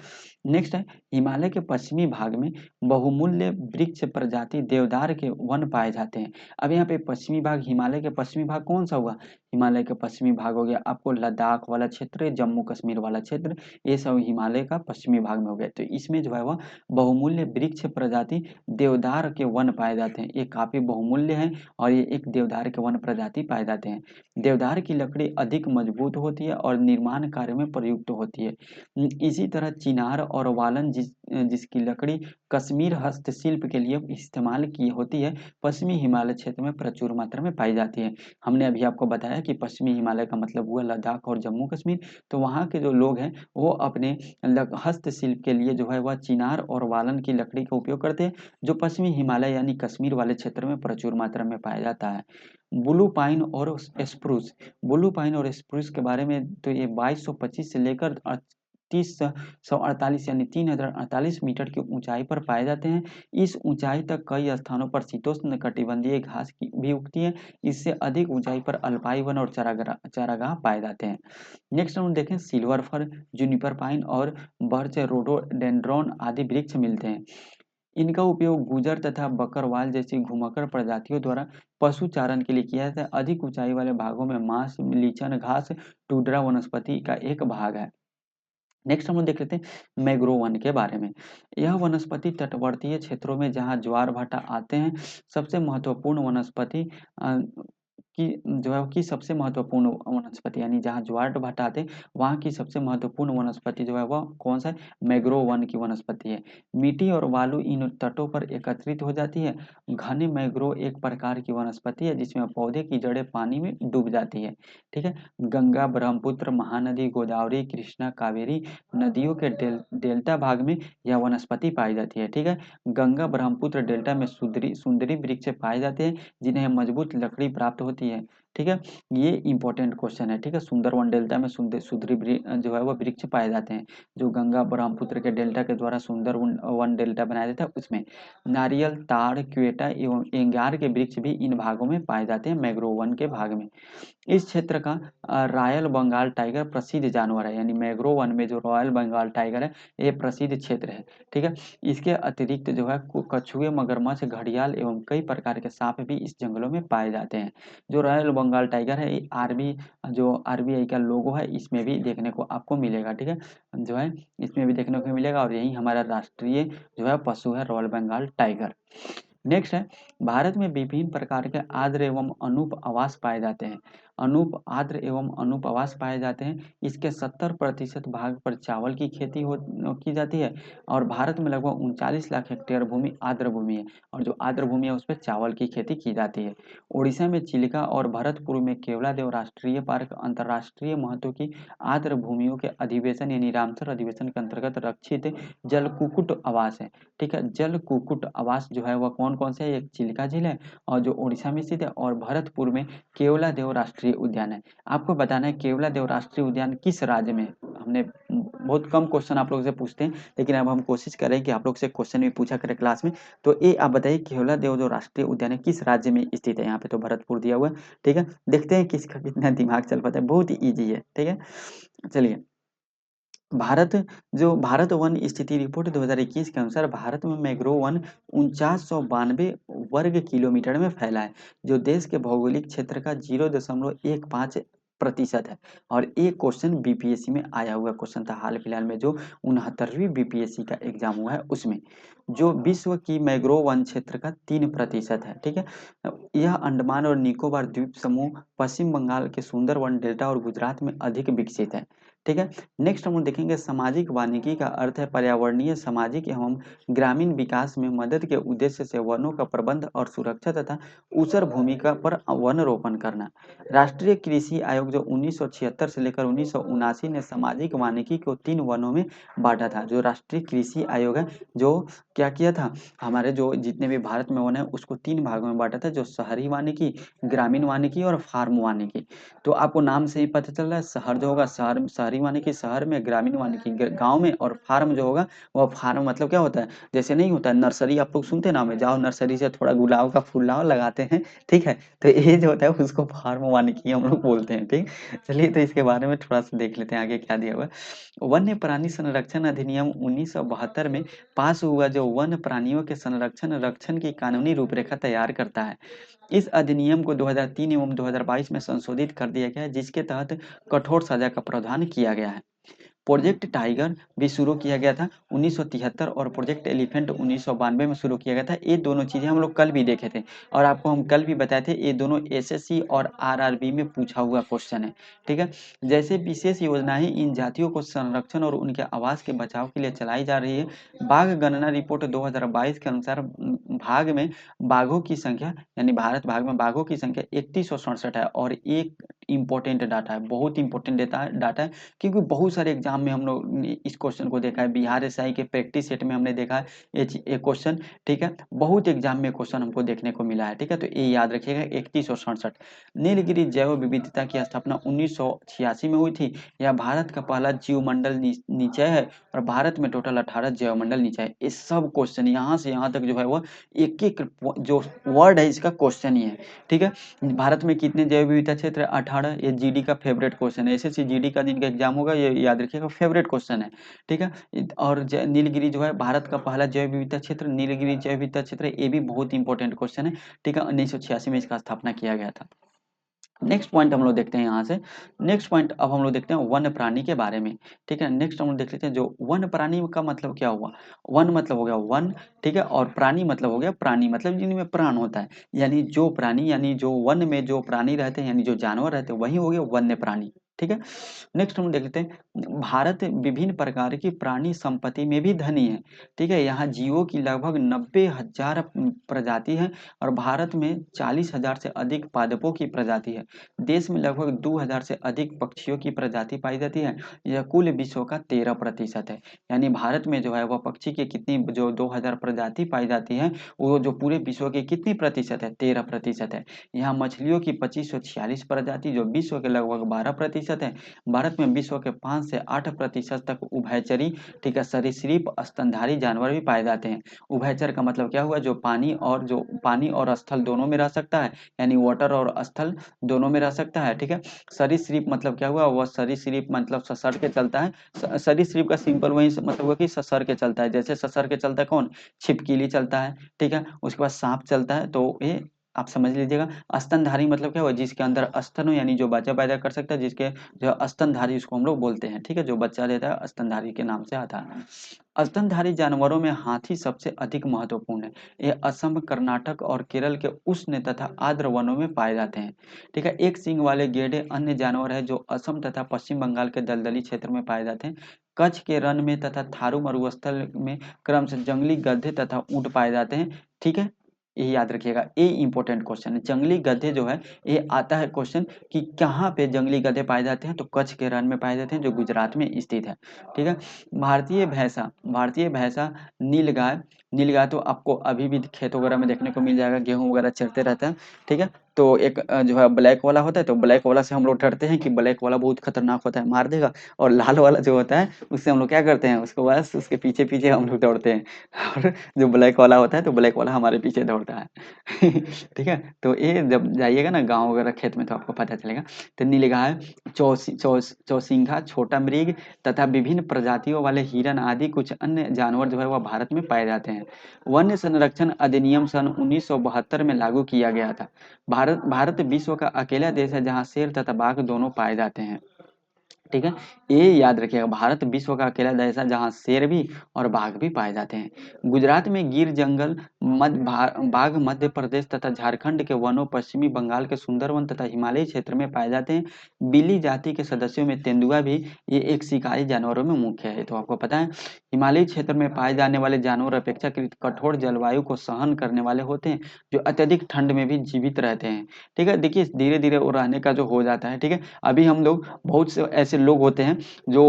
नेक्स्ट है हिमालय के पश्चिमी भाग में बहुमूल्य वृक्ष प्रजाति देवदार के वन पाए जाते हैं। अब यहाँ पे पश्चिमी भाग, हिमालय के पश्चिमी भाग कौन सा हुआ, हिमालय के पश्चिमी भाग हो गया आपको लद्दाख वाला क्षेत्र, जम्मू कश्मीर वाला क्षेत्र, ये सब हिमालय का पश्चिमी भाग में हो गया। तो इसमें जो है वह बहुमूल्य वृक्ष प्रजाति देवदार के वन पाए जाते हैं, ये काफी बहुमूल्य है और ये एक देवदार के वन प्रजाति पाए जाते हैं। देवदार की लकड़ी अधिक मजबूत होती है और निर्माण कार्य में प्रयुक्त होती है। इसी तरह चिनार और वालन जिसकी लकड़ी कश्मीर हस्तशिल्प के लिए इस्तेमाल की होती है, पश्चिमी हिमालय क्षेत्र में प्रचुर मात्रा में पाई जाती है। हमने अभी आपको बताया कि पश्चिमी हिमालय का मतलब हुआ लद्दाख और जम्मू कश्मीर, तो वहाँ के जो लोग हैं वो अपने हस्तशिल्प के लिए जो है वह चिनार और वालन की लकड़ी का उपयोग करते हैं, जो पश्चिमी हिमालय यानी कश्मीर वाले क्षेत्र में प्रचुर मात्रा में पाया जाता है। ब्लू पाइन और स्प्रूस, ब्लू पाइन और स्प्रूस के बारे में तो ये 2225 से लेकर 30,148 यानी 3048 मीटर की ऊंचाई पर पाए जाते हैं। इस ऊंचाई तक कई स्थानों पर शीतोष्ण कटिबंधीय घास की भी उगती है। इससे अधिक ऊंचाई पर अल्पाई वन और चारागाह पाए जाते हैं। नेक्स्ट हम देखें सिल्वर फर, जूनिपर पाइन और बर्च, रोडोडेंड्रॉन आदि वृक्ष मिलते हैं। इनका उपयोग गुजर तथा बकरवाल जैसी घुमक्कड़ प्रजातियों द्वारा पशु चारण के लिए किया जाता है। अधिक ऊंचाई वाले भागों में मांस, लीचन घास, टुड्रा वनस्पति का एक भाग है। नेक्स्ट हम लोग देख लेते हैं मैंग्रोव वन के बारे में। यह वनस्पति तटवर्तीय क्षेत्रों में जहाँ ज्वार भाटा आते हैं सबसे महत्वपूर्ण वनस्पति की जो है कि सबसे महत्वपूर्ण वनस्पति, यानी जहाँ ज्वार भाटा आते हैं वहाँ की सबसे महत्वपूर्ण वनस्पति जो है वह कौन सा है, मैंग्रोव वन की वनस्पति है। मिट्टी और बालू इन तटों पर एकत्रित हो जाती है। घने मैंग्रोव एक प्रकार की वनस्पति है जिसमें पौधे की जड़ें पानी में डूब जाती है। ठीक है, गंगा, ब्रह्मपुत्र, महानदी, गोदावरी, कृष्णा, कावेरी नदियों के डेल्टा भाग में यह वनस्पति पाई जाती है। ठीक है, गंगा ब्रह्मपुत्र डेल्टा में सुंदरी सुंदरी वृक्ष पाए जाते हैं जिन्हें मजबूत लकड़ी प्राप्त होती है। ठीक है, ये इंपॉर्टेंट क्वेश्चन है। ठीक है, सुंदरवन डेल्टा में सुंदरी जो है वह वृक्ष पाए जाते हैं, जो गंगा ब्रह्मपुत्र के डेल्टा के द्वारा सुंदर वन डेल्टा बनाया जाता है उसमें। नारियल, ताड़, क्वेटा एवं एंगार के वृक्ष भी इन भागों में पाए जाते हैं, मैंग्रोव वन के भाग में। इस क्षेत्र का रॉयल बंगाल टाइगर प्रसिद्ध जानवर है, यानी मैंग्रोव वन में जो रॉयल बंगाल टाइगर है ये प्रसिद्ध क्षेत्र है। ठीक है, इसके अतिरिक्त जो है कछुए, मगरमच्छ, घड़ियाल एवं कई प्रकार के सांप भी इस जंगलों में पाए जाते हैं। जो रॉयल बंगाल टाइगर है ये जो आरबीआई का लोगो है इसमें भी देखने को आपको मिलेगा। ठीक है, जो है इसमें भी देखने को मिलेगा और यही हमारा राष्ट्रीय जो है पशु है रॉयल बंगाल टाइगर। नेक्स्ट है भारत में विभिन्न प्रकार के आर्द्र एवं अनूप आवास पाए जाते हैं। अनूप आर्द्र एवं अनूप आवास पाए जाते हैं। इसके 70% भाग पर चावल की खेती की जाती है और भारत में लगभग 39 लाख हेक्टेयर भूमि आर्द्र भूमि है और जो आर्द्र भूमि है उस पर चावल की खेती की जाती है। उड़ीसा में चिलिका और भरतपुर में केवलादेव राष्ट्रीय पार्क अंतर्राष्ट्रीय महत्व की आर्द्र भूमियों के अधिवेशन यानी रामसर अधिवेशन के अंतर्गत रक्षित जल कुक्कुट आवास है। ठीक है, जल कुक्कुट आवास जो है वह कौन कौन से है, एक चिल्का झील है और जो उड़ीसा में स्थित है, और भरतपुर में केवलादेव राष्ट्रीय राष्ट्रीय उद्यान है। आपको बताना है केवलादेव राष्ट्रीय उद्यान किस राज्य में है? हमने बहुत कम क्वेश्चन आप लोगों से पूछते हैं, लेकिन अब हम कोशिश करें कि आप लोग से क्वेश्चन भी पूछा करें क्लास में। तो ये आप बताइए केवलादेव जो राष्ट्रीय उद्यान है किस राज्य में स्थित है? यहाँ पे तो भरतपुर दिया हुआ है, ठीक है। देखते हैं किसका कितना दिमाग चल पाता है, बहुत ही ईजी है, ठीक है। चलिए, भारत भारत वन स्थिति रिपोर्ट 2021 के अनुसार भारत में मैंग्रोव वन 4992 वर्ग किलोमीटर में फैला है, जो देश के भौगोलिक क्षेत्र का 0.15% है। और एक क्वेश्चन बीपीएससी में आया हुआ क्वेश्चन था हाल फिलहाल में, जो 69वीं बीपीएससी का एग्जाम हुआ है उसमें, जो विश्व की मैंग्रोव वन क्षेत्र का 3% है, ठीक है। यह अंडमान और निकोबार द्वीप समूह, पश्चिम बंगाल के सुंदरवन डेल्टा और गुजरात में अधिक विकसित है, ठीक है। नेक्स्ट हम लोग देखेंगे सामाजिक वानिकी का अर्थ है पर्यावरणीय, सामाजिक एवं ग्रामीण विकास में मदद के उद्देश्य से वनों का प्रबंध और सुरक्षा तथा ऊसर भूमिका पर वन रोपण करना। राष्ट्रीय कृषि आयोग जो 1976 से लेकर 1979 ने सामाजिक वानिकी को 3 वनों में बांटा था। जो राष्ट्रीय कृषि आयोग है, जो क्या किया था, हमारे जो जितने भी भारत में वन है उसको 3 भागों में बांटा था, जो शहरी वानिकी, ग्रामीण वानिकी और फार्म वानिकी। तो आपको नाम से ही पता चल रहा है, शहर जो होगा शहरी वानिकी शहर में, ग्रामीण वानिकी गांव में, और फार्म जो होगा वह फार्म मतलब क्या होता है, जैसे नहीं होता है नर्सरी, आप लोग सुनते ना, में जाओ नर्सरी से थोड़ा गुलाब का फूल लाओ लगाते हैं, ठीक है। तो ये जो होता है उसको फार्म वानिकी हम लोग बोलते हैं, ठीक। चलिए, तो इसके बारे में थोड़ा सा देख लेते हैं आगे क्या दिया हुआ है। वन्य प्राणी संरक्षण अधिनियम 1972 में पास हुआ, जो वन्य प्राणियों के संरक्षण रक्षण की कानूनी रूपरेखा तैयार करता है। इस अधिनियम को 2003 एवं 2022 में संशोधित कर दिया गया है, जिसके तहत कठोर सजा का प्रावधान किया गया है। प्रोजेक्ट टाइगर भी शुरू किया गया था 1973, और प्रोजेक्ट एलिफेंट 1992 में शुरू किया गया था। ये दोनों चीज़ें हम लोग कल भी देखे थे, और आपको हम कल भी बताए थे, ये दोनों एसएससी और आरआरबी में पूछा हुआ क्वेश्चन है, ठीक है। जैसे विशेष योजनाएं इन जातियों को संरक्षण और उनके आवास के बचाव के लिए चलाई जा रही है। बाघ गणना रिपोर्ट 2022 के अनुसार भाग में बाघों की संख्या, यानी भारत भाग में बाघों की संख्या 3167 है। और एक इम्पोर्टेंट डाटा है, बहुत इंपॉर्टेंट डाटा है, क्योंकि बहुत सारे एग्जाम में हम लोग ने इस क्वेश्चन को देखा है। बिहार एसआई के प्रैक्टिस सेट में हमने देखा है ये क्वेश्चन, ठीक है। बहुत एग्जाम में क्वेश्चन हमको देखने को मिला है, ठीक है। तो ये याद रखिएगा 3167। नीलगिरी जैव विविधता की स्थापना 1986 में हुई थी। यह भारत का पहला जीवमंडल निचय है, और भारत में टोटल 18 जैवमंडल निचय है। ये सब क्वेश्चन यहाँ से यहाँ तक जो है वो एक एक जो वर्ड है इसका क्वेश्चन ही है, ठीक है। भारत में कितने जैव विविधता क्षेत्र है? 18। ये जीडी का फेवरेट क्वेश्चन है, एसएससी जीडी का जिनका एग्जाम होगा ये याद रखिएगा, फेवरेट क्वेश्चन है, ठीक है। और नीलगिरी जो है भारत का पहला जैव विविधता क्षेत्र, नीलगिरी जैव विविधता क्षेत्र, ये भी बहुत इंपॉर्टेंट क्वेश्चन है, ठीक है। 1986 में इसका स्थापना किया गया था। नेक्स्ट पॉइंट हम लोग देखते हैं यहाँ से। नेक्स्ट पॉइंट अब हम लोग देखते हैं वन प्राणी के बारे में, ठीक है। नेक्स्ट हम लोग देख लेते हैं, जो वन प्राणी का मतलब क्या हुआ। वन मतलब हो गया वन, ठीक है, और प्राणी मतलब हो गया प्राणी, मतलब जिनमें प्राण होता है, यानी जो प्राणी, यानी जो वन में जो प्राणी रहते हैं, यानी जो जानवर रहते हैं, वही हो गए वन्य प्राणी, ठीक है। नेक्स्ट हम देख लेते हैं, भारत विभिन्न प्रकार की प्राणी संपत्ति में भी धनी है, ठीक है। यहाँ जीवों की लगभग 90,000 प्रजाति है, और भारत में 40,000 से अधिक पादपों की प्रजाति है। देश में लगभग 2,000 से अधिक पक्षियों की प्रजाति पाई जाती है। यह कुल विश्व का 13% है। यानी भारत में जो है वह पक्षी की कितनी, जो 2,000 प्रजाति पाई जाती है, वो जो पूरे विश्व की कितनी प्रतिशत है? 13% है। यहाँ मछलियों की 2546 प्रजाति, जो विश्व के लगभग 12% है। भारत में विश्व के 5 से 8% तक उभयचरी, ठीक है, सरीसृप स्तनधारी जानवर भी पाए जाते हैं। उभयचर का मतलब क्या हुआ? जो पानी और स्थल दोनों में रह सकता है, यानी वाटर और स्थल दोनों में रह सकता है, ठीक है। सरीसृप मतलब क्या हुआ? वह सरीसृप मतलब ससर के चलता है। सरीसृप का सिंपल वही मतलब हुआ कि ससर के चलता है। जैसे ससर के चलता है कौन? छिपकली चलता है, ठीक है। उसके बाद सांप चलता है, तो ये आप समझ लीजिएगा। स्तनधारी मतलब क्या हुआ? जिसके अंदर स्तन हो, यानी जो बच्चा पैदा कर सकता है, जिसके जो स्तनधारी उसको हम लोग बोलते हैं, ठीक है। जो बच्चा देता है स्तनधारी के नाम से आता है। स्तनधारी जानवरों में हाथी सबसे अधिक महत्वपूर्ण है। ये असम, कर्नाटक और केरल के उष्ण तथा आर्द्र वनों में पाए जाते हैं, ठीक है। एक सींग वाले गेंडे अन्य जानवर है जो असम तथा पश्चिम बंगाल के दलदली क्षेत्र में पाए जाते हैं। कच्छ के रण में तथा थारू मरुस्थल में क्रम से जंगली गधे तथा ऊंट पाए जाते हैं, ठीक है। ये याद रखिएगा, ये इंपॉर्टेंट क्वेश्चन है। जंगली गधे जो है, ये आता है क्वेश्चन कि कहाँ पे जंगली गधे पाए जाते हैं, तो कच्छ के रण में पाए जाते हैं, जो गुजरात में स्थित है, ठीक है। भारतीय भैंसा नीलगाय, नीलगाय तो आपको अभी भी खेत वगैरह में देखने को मिल जाएगा, गेहूं वगैरह चरते रहता है, ठीक है। तो एक जो है ब्लैक वाला होता है, तो ब्लैक वाला से हम लोग डरते हैं कि ब्लैक वाला बहुत खतरनाक होता है, मार देगा। और लाल वाला जो होता है उससे हम लोग क्या करते हैं, उसको बस उसके पीछे पीछे हम लोग दौड़ते हैं और जो ब्लैक वाला होता है तो ब्लैक वाला हमारे पीछे दौड़ता है ठीक है। तो ये जब जाइएगा ना गाँव वगैरह खेत में तो आपको पता चलेगा। तो नीलगाय, चौसिंघा, छोटा मृग तथा विभिन्न प्रजातियों वाले हिरन आदि कुछ अन्य जानवर जो है वह भारत में पाए जाते हैं। वन्य संरक्षण अधिनियम सन 1972 में लागू किया गया था। भारत भारत विश्व का अकेला देश है जहां शेर तथा बाघ दोनों पाए जाते हैं। ठीक है, ये याद रखिएगा, भारत विश्व का अकेला देश है जहाँ शेर भी और बाघ भी पाए जाते हैं। गुजरात में गिर जंगल, बाघ मध्य प्रदेश तथा झारखंड के वनों, पश्चिमी बंगाल के सुंदरवन तथा हिमालयी क्षेत्र में पाए जाते हैं। बिल्ली जाति के सदस्यों में तेंदुआ भी ये एक शिकारी जानवरों में मुख्य है। तो आपको पता है हिमालयी क्षेत्र में पाए जाने वाले जानवर अपेक्षाकृत कठोर जलवायु को सहन करने वाले होते हैं, जो अत्यधिक ठंड में भी जीवित रहते हैं। ठीक है, देखिए धीरे धीरे वो रहने का जो हो जाता है। ठीक है, अभी हम लोग बहुत से ऐसे लोग होते हैं जो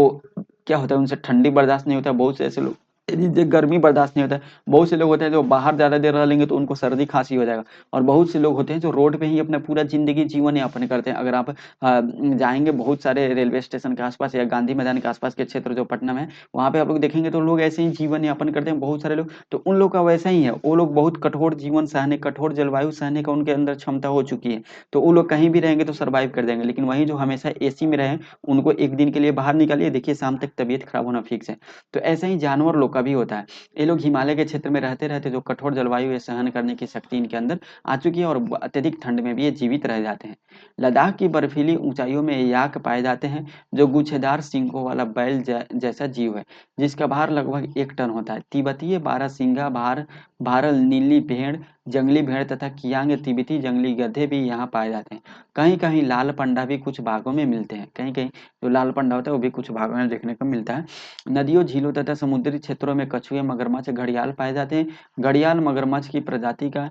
क्या होता है उनसे ठंडी बर्दाश्त नहीं होता, बहुत से ऐसे लोग जिनसे गर्मी बर्दाश्त नहीं होता है, बहुत से लोग होते हैं जो बाहर ज़्यादा देर रह लेंगे तो उनको सर्दी खांसी हो जाएगा, और बहुत से लोग होते हैं जो रोड पे ही अपना पूरा ज़िंदगी जीवन यापन करते हैं। अगर आप जाएँगे बहुत सारे रेलवे स्टेशन के आस-पास या गांधी मैदान के आस-पास के क्षेत्र जो पटना में है, वहाँ पे आप लोग देखेंगे तो लोग ऐसे ही जीवन यापन करते हैं बहुत सारे लोग। तो उन लोग का वैसा ही है, वो लोग बहुत कठोर जीवन सहने, कठोर जलवायु सहने का उनके अंदर क्षमता हो चुकी है। तो वो लोग कहीं भी रहेंगे तो सर्वाइव कर जाएँगे। लेकिन वहीं जो हमेशा एसी में रहे हैं, उनको एक दिन के लिए बाहर निकालिए, देखिए शाम तक तबीयत खराब होना फिक्स है। तो ऐसा ही जानवर लोग का भी होता है। ये लोग हिमालय के क्षेत्र में रहते-रहते जो कठोर जलवायु है सहन करने की शक्ति इनके अंदर आ चुकी है, और अत्यधिक ठंड में भी ये जीवित रह जाते हैं। लद्दाख की बर्फीली ऊंचाइयों में याक पाए जाते हैं, जो गुच्छेदार सींगों वाला बैल जैसा जीव है, जिसका भार लगभग 1 टन होता है। तिब्बतीय बारहसिंगा, भारल नीली भेड़, जंगली भेड़ तथा कियांग तिब्बती जंगली गधे भी यहाँ पाए जाते हैं। कहीं-कहीं लाल पंडा भी कुछ भागों में मिलते हैं। कहीं-कहीं जो लाल पंडा होता है वो भी कुछ भागों में देखने को मिलता है। नदियों, झीलों तथा समुद्री क्षेत्रों में कछुए, मगरमच्छ, घड़ियाल पाए जाते हैं। घड़ियाल मगरमच्छ की प्रजाति का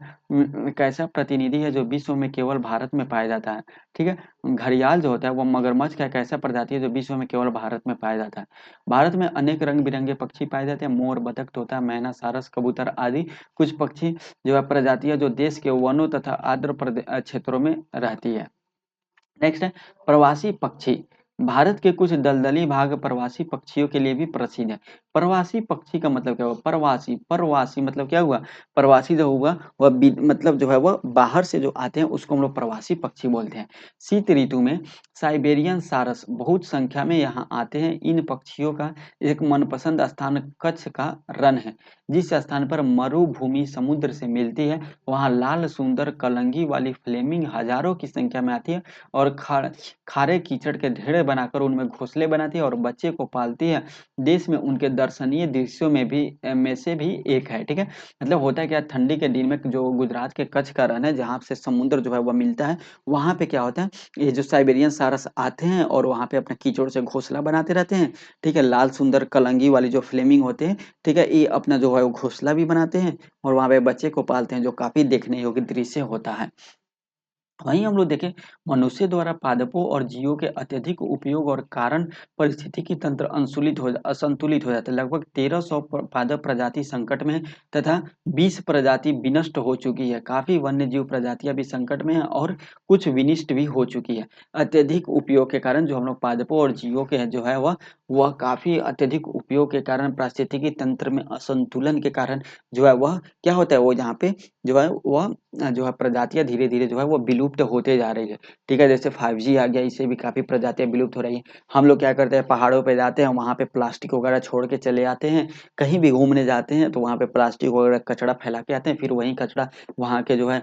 एक ऐसा प्रतिनिधि है जो विश्व में केवल भारत में पाया जाता है। ठीक है, घड़ियाल जो होता है वो मगरमच्छ का एक ऐसा प्रजाति है जो विश्व में केवल भारत में पाया जाता है। भारत में अनेक रंग-बिरंगे पक्षी पाए जाते हैं। मोर, बतख, तोता, मैना, सारस, कबूतर आदि कुछ पक्षी जो है प्रजातियां जो देश के वनों तथा क्षेत्रों में रहती है। नेक्स्ट है प्रवासी पक्षी। भारत के कुछ दलदली भाग प्रवासी पक्षियों के लिए भी प्रसिद्ध है। प्रवासी पक्षी का मतलब क्या हुआ, प्रवासी, प्रवासी मतलब क्या हुआ, प्रवासी जो हुआ वह मतलब जो है वह बाहर से जो आते हैं उसको हम लोग प्रवासी पक्षी बोलते हैं। शीत ऋतु में साइबेरियन सारस बहुत संख्या में यहाँ आते हैं। इन पक्षियों का एक मनपसंद स्थान कच्छ का रण है, जिस स्थान पर मरुभूमि समुद्र से मिलती है। वहाँ लाल सुंदर कलंगी वाली फ्लेमिंग हजारों की संख्या में आती है और खारे कीचड़ के ढेरे बनाकर उनमें घोंसले बनाती है और बच्चे को पालती है। देश में उनके दर्शनीय दृश्यों में से भी एक है। ठीक है, मतलब होता है क्या, ठंडी के दिन में जो गुजरात के कच्छ का रण है जहाँ से समुद्र जो है वह मिलता है, वहाँ पे क्या होता है, ये जो साइबेरियन सारस आते हैं और वहाँ पे अपने कीचड़ से घोंसला बनाते रहते हैं। ठीक है, लाल सुंदर कलंगी वाली जो फ्लेमिंग होते हैं, ठीक है, ये अपना जो है वो घोंसला भी बनाते हैं और वहाँ पे बच्चे को पालते हैं, जो काफी देखने योग्य दृश्य होता है। वहीं हम लोग देखें, मनुष्य द्वारा पादपों और जीवों के अत्यधिक उपयोग और कारण पारिस्थितिकी तंत्र असंतुलित हो जाता है। लगभग 1300 पादप प्रजाति संकट में है तथा 20 प्रजाति विनष्ट हो चुकी है। काफी वन्य जीव प्रजातियां भी संकट में है और कुछ विनिष्ट भी हो चुकी है। अत्यधिक उपयोग के कारण जो हम लोग पादपों और जीवों के जो है वह काफी अत्यधिक उपयोग के कारण पारिस्थितिकी तंत्र में असंतुलन के कारण जो है वह क्या होता है, वो यहाँ पे जो है वह जो है प्रजातियाँ धीरे-धीरे जो है वो विलुप्त होते जा रही है। ठीक है, जैसे 5G आ गया, इससे भी काफ़ी प्रजातियाँ विलुप्त हो रही हैं। हम लोग क्या करते हैं, पहाड़ों पे जाते हैं, वहाँ पे प्लास्टिक वगैरह छोड़ के चले आते हैं। कहीं भी घूमने जाते हैं तो वहाँ पे प्लास्टिक वगैरह कचरा फैला के आते हैं, फिर वही कचरा वहाँ के जो है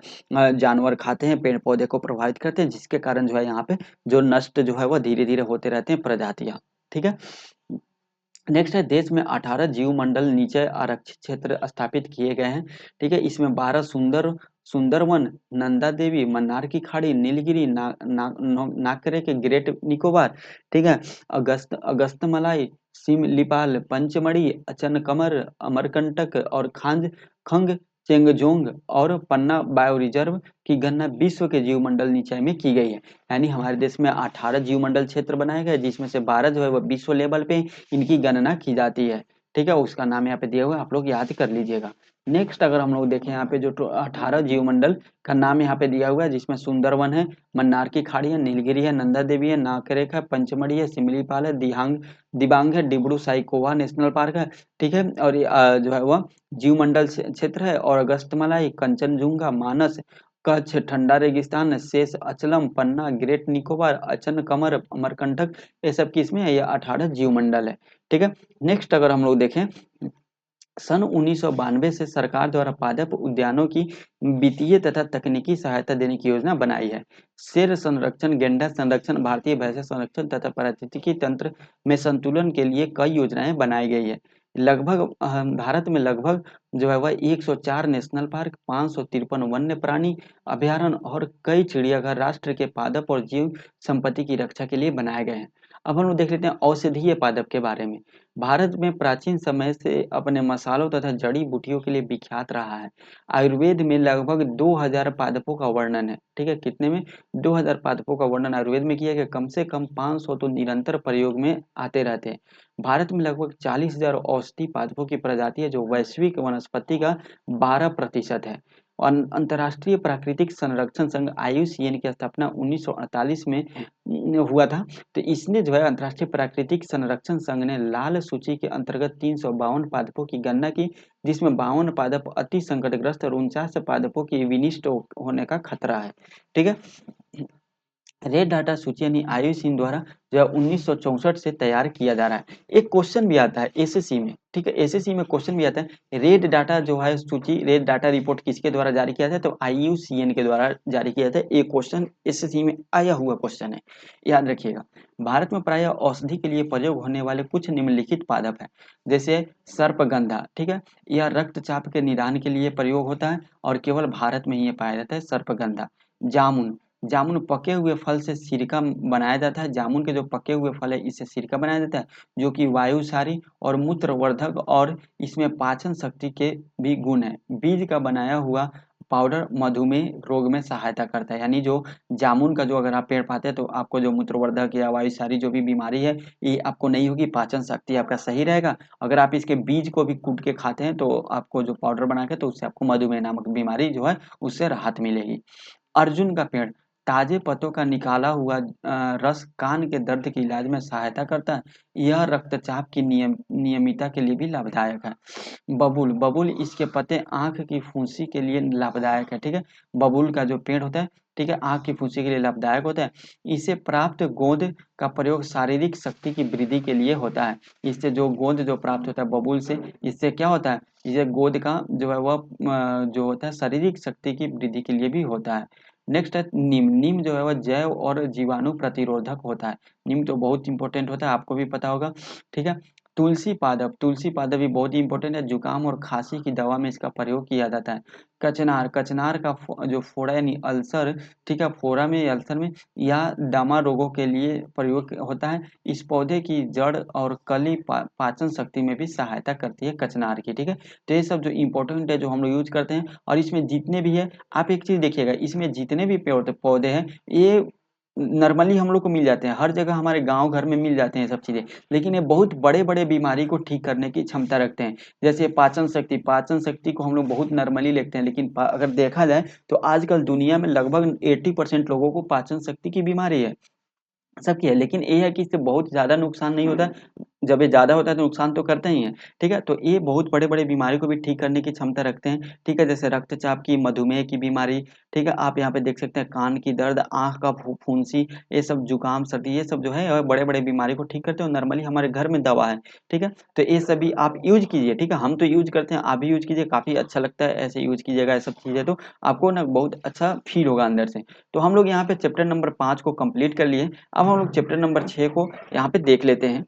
जानवर खाते हैं, पेड़-पौधे को प्रभावित करते हैं, जिसके कारण जो है यहाँ पे जो नष्ट जो है वो धीरे-धीरे होते रहते हैं प्रजातियाँ। ठीक है? नेक्स्ट है, देश में 18 जीव मंडल निचय आरक्षित क्षेत्र स्थापित किए गए हैं। ठीक है, इसमें 12 सुंदरवन, नंदा देवी, मन्नार की खाड़ी, नीलगिरी, नाकरे के ग्रेट निकोबार, ठीक है, अगस्तमलाई, सिमलीपाल, पंचमढ़ी, अचनकमर, अमरकंटक और खंग चेंगजोंग और पन्ना बायो रिजर्व की गणना विश्व के जीवमंडल निचय में की गई है। यानी हमारे देश में 18 जीवमंडल क्षेत्र बनाए गए, जिसमें से 12 जो है वह विश्व लेवल पे इनकी गणना की जाती है। ठीक है, उसका नाम यहाँ पे दिया हुआ है, आप लोग याद कर लीजिएगा। नेक्स्ट अगर हम लोग देखें यहाँ पे जो 18 जीवमंडल का नाम यहाँ पे दिया हुआ है, जिसमें सुंदरवन है, मन्नार की खाड़ी है, नीलगिरी है, नंदा देवी है, नाकरेक है, पंचमढ़ी है, सिमलीपाल है, दिबांग है, डिब्रू साइखोवा नेशनल पार्क है। ठीक है, और ये जो है वह जीवमंडल क्षेत्र है, और अगस्तमलाई, कंचनजुंगा, मानस, कच्छ, ठंडा रेगिस्तान, शेष अचलम, पन्ना, ग्रेट निकोबार, अचन कमर, अमरकंटक, ये सब की इसमें ये 18 जीवमंडल है। ठीक है, नेक्स्ट अगर हम लोग देखें, सन 1992 से सरकार द्वारा पादप उद्यानों की वित्तीय तथा तकनीकी सहायता देने की योजना बनाई है। शेर संरक्षण, गेंडा संरक्षण, भारतीय भैंसा संरक्षण तथा पारिस्थितिकी तंत्र में संतुलन के लिए कई योजनाएं बनाई गई है। लगभग भारत में लगभग जो है वह 104 नेशनल पार्क, 553 वन्य प्राणी अभ्यारण्य और कई चिड़ियाघर राष्ट्र के पादप और जीव संपत्ति की रक्षा के लिए बनाए गए हैं। अब हम लोग देख लेते हैं औषधीय पादप के बारे में। भारत में प्राचीन समय से अपने मसालों तथा जड़ी बूटियों के लिए विख्यात रहा है। आयुर्वेद में लगभग 2000 पादपों का वर्णन है। ठीक है, कितने में? 2000 पादपों का वर्णन आयुर्वेद में किया गया। कम से कम 500 तो निरंतर प्रयोग में आते रहते हैं। भारत में लगभग 40,000 औषधि पादपों की प्रजाति है, जो वैश्विक वनस्पति का 12% है। और अंतर्राष्ट्रीय प्राकृतिक संरक्षण संघ IUCN की स्थापना 1948 में हुआ था। तो इसने जो है अंतर्राष्ट्रीय प्राकृतिक संरक्षण संघ ने लाल सूची के अंतर्गत 352 पादपों की गणना की, जिसमें 52 पादप अति संकटग्रस्त और 49 पादपों की विनिष्ट होने का खतरा है। ठीक है, रेड डाटा सूची यानी IUCN द्वारा जो है 1964 से तैयार किया जा रहा है। एक क्वेश्चन भी आता है एसएससी में। ठीक है, एसएससी में क्वेश्चन भी आता है, रेड डाटा जो है सूची, रेड डाटा रिपोर्ट किसके द्वारा जारी किया जाए? तो IUCN के द्वारा जारी किया जाता है। एक क्वेश्चन एसएससी में आया हुआ क्वेश्चन है, याद रखिएगा। भारत में प्रायः औषधि के लिए प्रयोग होने वाले कुछ निम्नलिखित पादप है, जैसे सर्पगंधा। ठीक है, यह रक्तचाप के निदान के लिए प्रयोग होता है और केवल भारत में ही ये पाया जाता है, सर्पगंधा। जामुन, जामुन पके हुए फल से सिरका बनाया जाता है। जामुन के जो पके हुए फल है, इससे सिरका बनाया जाता है, जो कि वायुसारी और मूत्रवर्धक और इसमें पाचन शक्ति के भी गुण है। बीज का बनाया हुआ पाउडर मधुमेह रोग में सहायता करता है। यानी जो जामुन का जो अगर आप पेड़ पाते हैं तो आपको जो मूत्रवर्धक या वायुसारी जो भी बीमारी है, ये आपको नहीं होगी, पाचन शक्ति आपका सही रहेगा। अगर आप इसके बीज को भी कूट के खाते हैं तो आपको जो पाउडर बना के, तो उससे आपको मधुमेह नामक बीमारी जो है उससे राहत मिलेगी। अर्जुन का पेड़, ताजे पत्तों का निकाला हुआ रस कान के दर्द के इलाज में सहायता करता है। यह रक्तचाप की नियमितता के लिए भी लाभदायक है। बबूल, बबूल इसके पत्ते आंख की फुंसी के लिए लाभदायक है। ठीक है, बबूल का जो पेड़ होता है, ठीक है, आंख की फुंसी के लिए लाभदायक होता है। इसे प्राप्त गोंद का प्रयोग शारीरिक शक्ति की वृद्धि के लिए होता है। इससे जो गोंद जो प्राप्त होता है बबूल से, इससे क्या होता है? इसे गोंद का जो है वह जो होता है शारीरिक शक्ति की वृद्धि के लिए भी होता है। नेक्स्ट है नीम। नीम जो है वह जैव और जीवाणु प्रतिरोधक होता है। नीम तो बहुत इंपॉर्टेंट होता है, आपको भी पता होगा। ठीक है, तुलसी पादप, तुलसी पादप भी बहुत ही इंपॉर्टेंट है। जुकाम और खांसी की दवा में इसका प्रयोग किया जाता है। कचनार, कचनार का जो फोड़ा यानी अल्सर, ठीक है, फोड़ा में, अल्सर में या दमा रोगों के लिए प्रयोग होता है। इस पौधे की जड़ और कली पाचन शक्ति में भी सहायता करती है कचनार की। ठीक है, तो ये सब जो इंपॉर्टेंट है जो हम लोग यूज करते हैं, और इसमें जितने भी है, आप एक चीज देखिएगा, इसमें जितने भी पेड़ पौधे हैं, ये नॉर्मली हम लोग को मिल जाते हैं, हर जगह हमारे गांव घर में मिल जाते हैं सब चीजें। लेकिन ये बहुत बड़े बड़े बीमारी को ठीक करने की क्षमता रखते हैं। जैसे पाचन शक्ति, पाचन शक्ति को हम लोग बहुत नॉर्मली लेते हैं, लेकिन अगर देखा जाए तो आजकल दुनिया में लगभग 80% लोगों को पाचन शक्ति की बीमारी है, सबकी है। लेकिन ये है कि इससे बहुत ज़्यादा नुकसान नहीं होता है। जब ये ज़्यादा होता है तो नुकसान तो करते ही हैं। ठीक है, तो ये बहुत बड़े-बड़े बीमारी को भी ठीक करने की क्षमता रखते हैं। ठीक है, जैसे रक्तचाप की, मधुमेह की बीमारी, ठीक है, आप यहाँ पे देख सकते हैं कान की दर्द, आँख का फुंसी, ये सब जुकाम, सर्दी, ये सब जो है बड़े-बड़े बीमारी को ठीक करते हैं, और नॉर्मली हमारे घर में दवा है। ठीक है, तो ये सभी आप यूज़ कीजिए। ठीक है, हम तो यूज़ करते हैं, आप भी यूज़ कीजिए, काफ़ी अच्छा लगता है। ऐसे यूज़ कीजिएगा ये सब चीज़ें, तो आपको ना बहुत अच्छा फ़ील होगा अंदर से। तो हम लोग यहाँ पे चैप्टर नंबर 5 को कंप्लीट कर लिए। अब हम लोग चैप्टर नंबर 6 को यहाँ पे देख लेते हैं।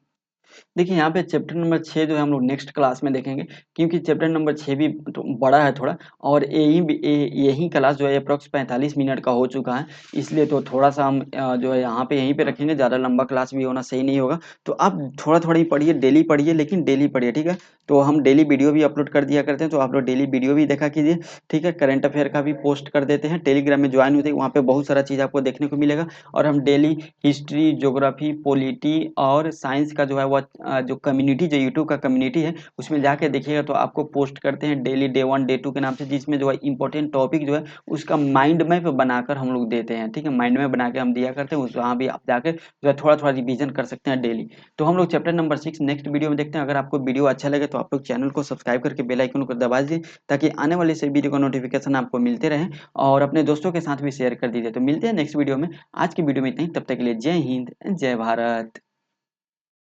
देखिए यहाँ पे चैप्टर नंबर 6 जो है हम लोग नेक्स्ट क्लास में देखेंगे, क्योंकि चैप्टर नंबर 6 भी तो बड़ा है थोड़ा, और यही क्लास जो है अप्रॉक्स 45 मिनट का हो चुका है। इसलिए तो थोड़ा-सा हम जो है यहाँ पे यहीं पे रखेंगे, ज़्यादा लंबा क्लास भी होना सही नहीं होगा। तो आप थोड़ा-थोड़ा ही पढ़िए, डेली पढ़िए, लेकिन डेली पढ़िए, ठीक है? तो हम डेली वीडियो भी अपलोड कर दिया करते हैं, तो आप लोग डेली वीडियो भी देखा कीजिए, ठीक है? करंट अफेयर का भी पोस्ट कर देते हैं, टेलीग्राम में जॉइन होते हैं, वहाँ पे बहुत सारा चीज़ आपको देखने को मिलेगा। और हम डेली हिस्ट्री, ज्योग्राफी, पॉलिटी और साइंस का जो है वह जो कम्युनिटी जो यूट्यूब का कम्युनिटी है उसमें जाके देखिएगा, तो आपको पोस्ट करते हैं डेली डे 1 डे 2 के नाम से, जिसमें जो है इंपॉर्टेंट टॉपिक जो है उसका माइंड मैप बनाकर हम लोग देते हैं। ठीक है, माइंड मैप बना के हम दिया करते हैं, उस वहाँ भी आप जाकर जो है थोड़ा थोड़ा रिवीजन कर सकते हैं डेली। तो हम लोग चैप्टर नंबर 6 नेक्स्ट वीडियो में देखते हैं। अगर आपको वीडियो अच्छा लगे तो आप लोग चैनल को सब्सक्राइब करके बेल आइकन को दबा दीजिए, ताकि आने वाले से वीडियो का नोटिफिकेशन आपको मिलते रहे, और अपने दोस्तों के साथ भी शेयर कर दीजिए। तो मिलते हैं नेक्स्ट वीडियो में। आज की वीडियो में इतना ही, तब तक के लिए जय हिंद, जय भारत।